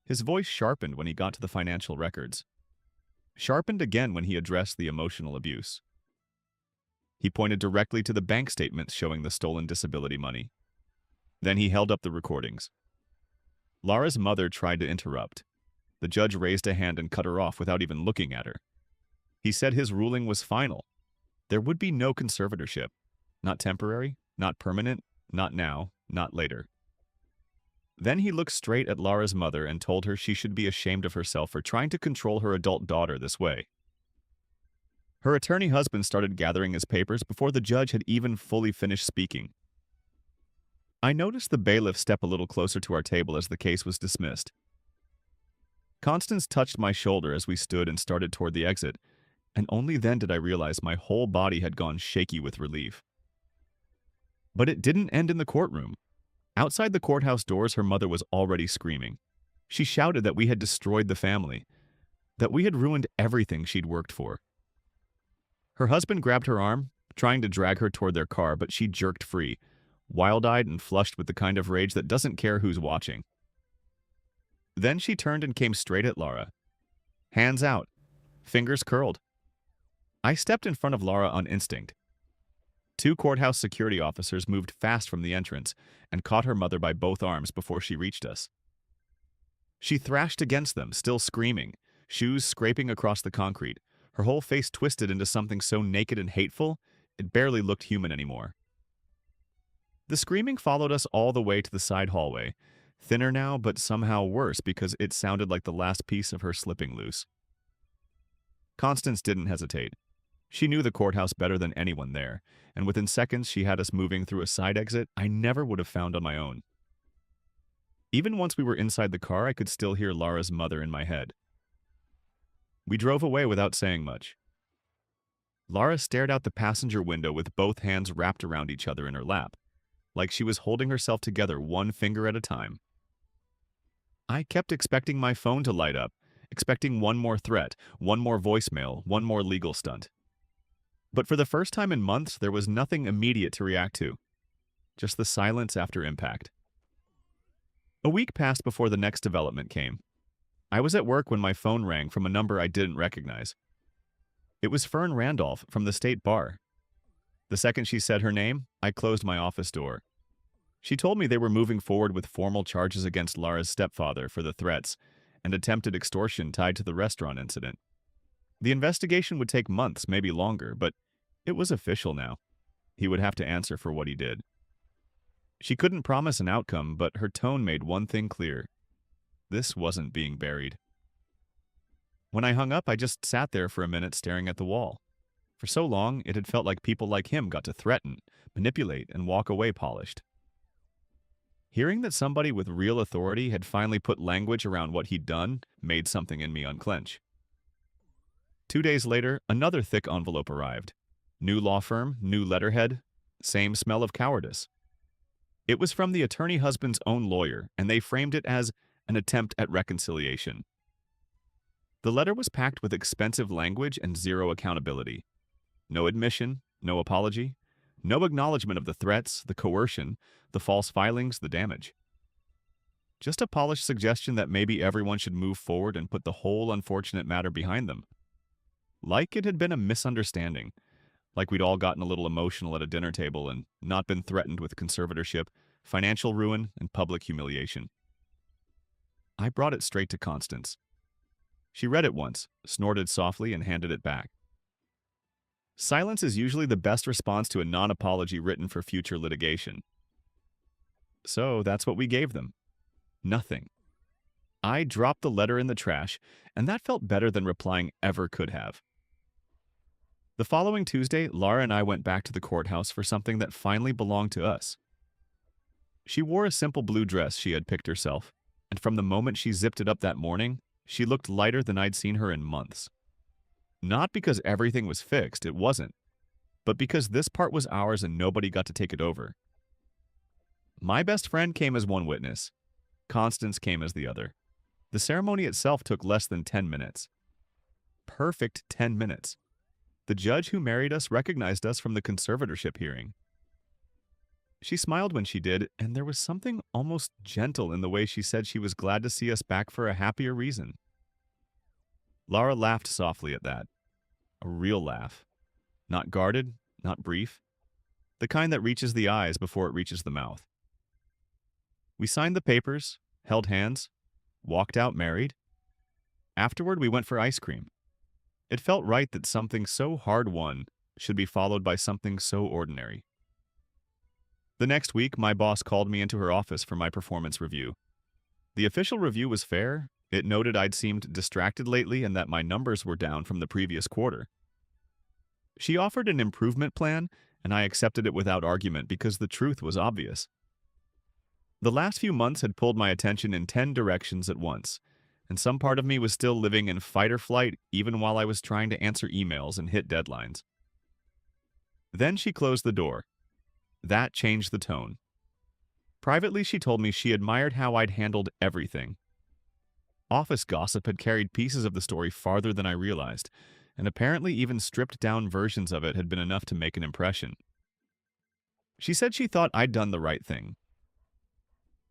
His voice sharpened when he got to the financial records. Sharpened again when he addressed the emotional abuse. He pointed directly to the bank statements showing the stolen disability money. Then he held up the recordings. Laura's mother tried to interrupt. The judge raised a hand and cut her off without even looking at her. He said his ruling was final. There would be no conservatorship. Not temporary, not permanent, not now, not later. Then he looked straight at Laura's mother and told her she should be ashamed of herself for trying to control her adult daughter this way. Her attorney husband started gathering his papers before the judge had even fully finished speaking. I noticed the bailiff step a little closer to our table as the case was dismissed. Constance touched my shoulder as we stood and started toward the exit, and only then did I realize my whole body had gone shaky with relief. But it didn't end in the courtroom. Outside the courthouse doors, her mother was already screaming. She shouted that we had destroyed the family, that we had ruined everything she'd worked for. Her husband grabbed her arm, trying to drag her toward their car, but she jerked free, wild-eyed and flushed with the kind of rage that doesn't care who's watching. Then she turned and came straight at Laura. Hands out, fingers curled. I stepped in front of Laura on instinct. 2 courthouse security officers moved fast from the entrance and caught her mother by both arms before she reached us. She thrashed against them, still screaming, shoes scraping across the concrete, her whole face twisted into something so naked and hateful, it barely looked human anymore. The screaming followed us all the way to the side hallway, thinner now, but somehow worse because it sounded like the last piece of her slipping loose. Constance didn't hesitate. She knew the courthouse better than anyone there, and within seconds she had us moving through a side exit I never would have found on my own. Even once we were inside the car, I could still hear Laura's mother in my head. We drove away without saying much. Laura stared out the passenger window with both hands wrapped around each other in her lap, like she was holding herself together one finger at a time. I kept expecting my phone to light up, expecting one more threat, one more voicemail, one more legal stunt. But for the first time in months, there was nothing immediate to react to. Just the silence after impact. A week passed before the next development came. I was at work when my phone rang from a number I didn't recognize. It was Fern Randolph from the state bar. The second she said her name, I closed my office door. She told me they were moving forward with formal charges against Laura's stepfather for the threats and attempted extortion tied to the restaurant incident. The investigation would take months, maybe longer, but it was official now. He would have to answer for what he did. She couldn't promise an outcome, but her tone made one thing clear. This wasn't being buried. When I hung up, I just sat there for a minute staring at the wall. For so long, it had felt like people like him got to threaten, manipulate, and walk away polished. Hearing that somebody with real authority had finally put language around what he'd done made something in me unclench. 2 days later, another thick envelope arrived. New law firm, new letterhead, same smell of cowardice. It was from the attorney husband's own lawyer, and they framed it as an attempt at reconciliation. The letter was packed with expensive language and zero accountability. No admission, no apology, no acknowledgement of the threats, the coercion, the false filings, the damage. Just a polished suggestion that maybe everyone should move forward and put the whole unfortunate matter behind them. Like it had been a misunderstanding, like we'd all gotten a little emotional at a dinner table and not been threatened with conservatorship, financial ruin, and public humiliation. I brought it straight to Constance. She read it once, snorted softly, and handed it back. Silence is usually the best response to a non-apology written for future litigation. So that's what we gave them. Nothing. I dropped the letter in the trash, and that felt better than replying ever could have. The following Tuesday, Laura and I went back to the courthouse for something that finally belonged to us. She wore a simple blue dress she had picked herself, and from the moment she zipped it up that morning, she looked lighter than I'd seen her in months. Not because everything was fixed, it wasn't, but because this part was ours and nobody got to take it over. My best friend came as one witness. Constance came as the other. The ceremony itself took less than 10 minutes. Perfect 10 minutes. The judge who married us recognized us from the conservatorship hearing. She smiled when she did, and there was something almost gentle in the way she said she was glad to see us back for a happier reason. Laura laughed softly at that. A real laugh. Not guarded, not brief. The kind that reaches the eyes before it reaches the mouth. We signed the papers, held hands, walked out married. Afterward, we went for ice cream. It felt right that something so hard-won should be followed by something so ordinary. The next week, my boss called me into her office for my performance review. The official review was fair. It noted I'd seemed distracted lately and that my numbers were down from the previous quarter. She offered an improvement plan, and I accepted it without argument because the truth was obvious. The last few months had pulled my attention in 10 directions at once, and some part of me was still living in fight or flight even while I was trying to answer emails and hit deadlines. Then she closed the door. That changed the tone. Privately, she told me she admired how I'd handled everything. Office gossip had carried pieces of the story farther than I realized, and apparently even stripped-down versions of it had been enough to make an impression. She said she thought I'd done the right thing.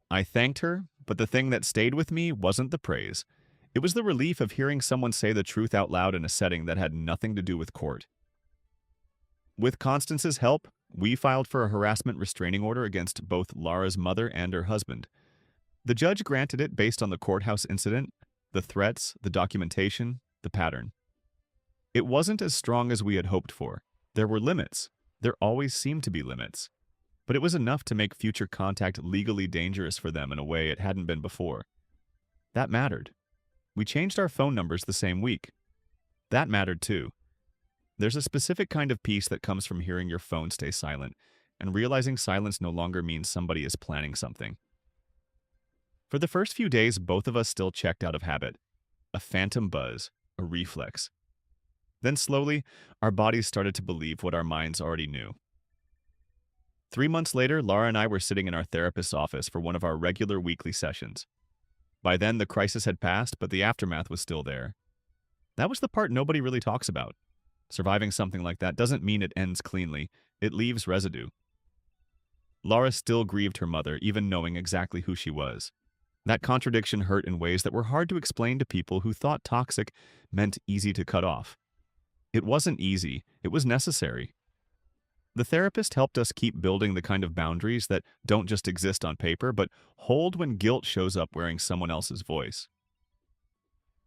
I thanked her, but the thing that stayed with me wasn't the praise. It was the relief of hearing someone say the truth out loud in a setting that had nothing to do with court. With Constance's help, we filed for a harassment restraining order against both Laura's mother and her husband. The judge granted it based on the courthouse incident, the threats, the documentation, the pattern. It wasn't as strong as we had hoped for. There were limits. There always seemed to be limits. But it was enough to make future contact legally dangerous for them in a way it hadn't been before. That mattered. We changed our phone numbers the same week. That mattered too. There's a specific kind of peace that comes from hearing your phone stay silent and realizing silence no longer means somebody is planning something. For the first few days, both of us still checked out of habit. A phantom buzz, a reflex. Then slowly, our bodies started to believe what our minds already knew. 3 months later, Laura and I were sitting in our therapist's office for one of our regular weekly sessions. By then, the crisis had passed, but the aftermath was still there. That was the part nobody really talks about. Surviving something like that doesn't mean it ends cleanly. It leaves residue. Laura still grieved her mother, even knowing exactly who she was. That contradiction hurt in ways that were hard to explain to people who thought toxic meant easy to cut off. It wasn't easy. It was necessary. The therapist helped us keep building the kind of boundaries that don't just exist on paper, but hold when guilt shows up wearing someone else's voice.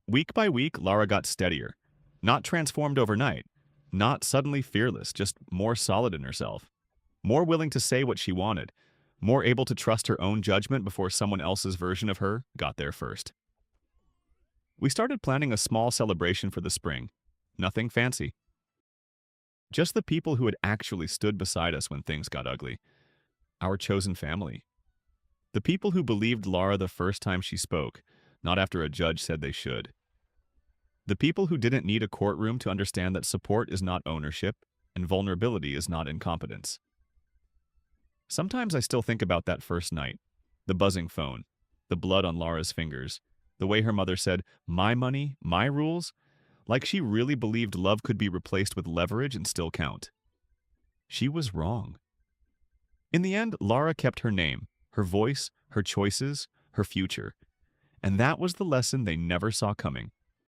Week by week, Laura got steadier. Not transformed overnight. Not suddenly fearless, just more solid in herself. More willing to say what she wanted. More able to trust her own judgment before someone else's version of her got there first. We started planning a small celebration for the spring. Nothing fancy. Just the people who had actually stood beside us when things got ugly. Our chosen family. The people who believed Laura the first time she spoke, not after a judge said they should. The people who didn't need a courtroom to understand that support is not ownership and vulnerability is not incompetence. Sometimes I still think about that first night, the buzzing phone, the blood on Laura's fingers, the way her mother said, "My money, my rules," like she really believed love could be replaced with leverage and still count. She was wrong. In the end, Laura kept her name, her voice, her choices, her future. And that was the lesson they never saw coming.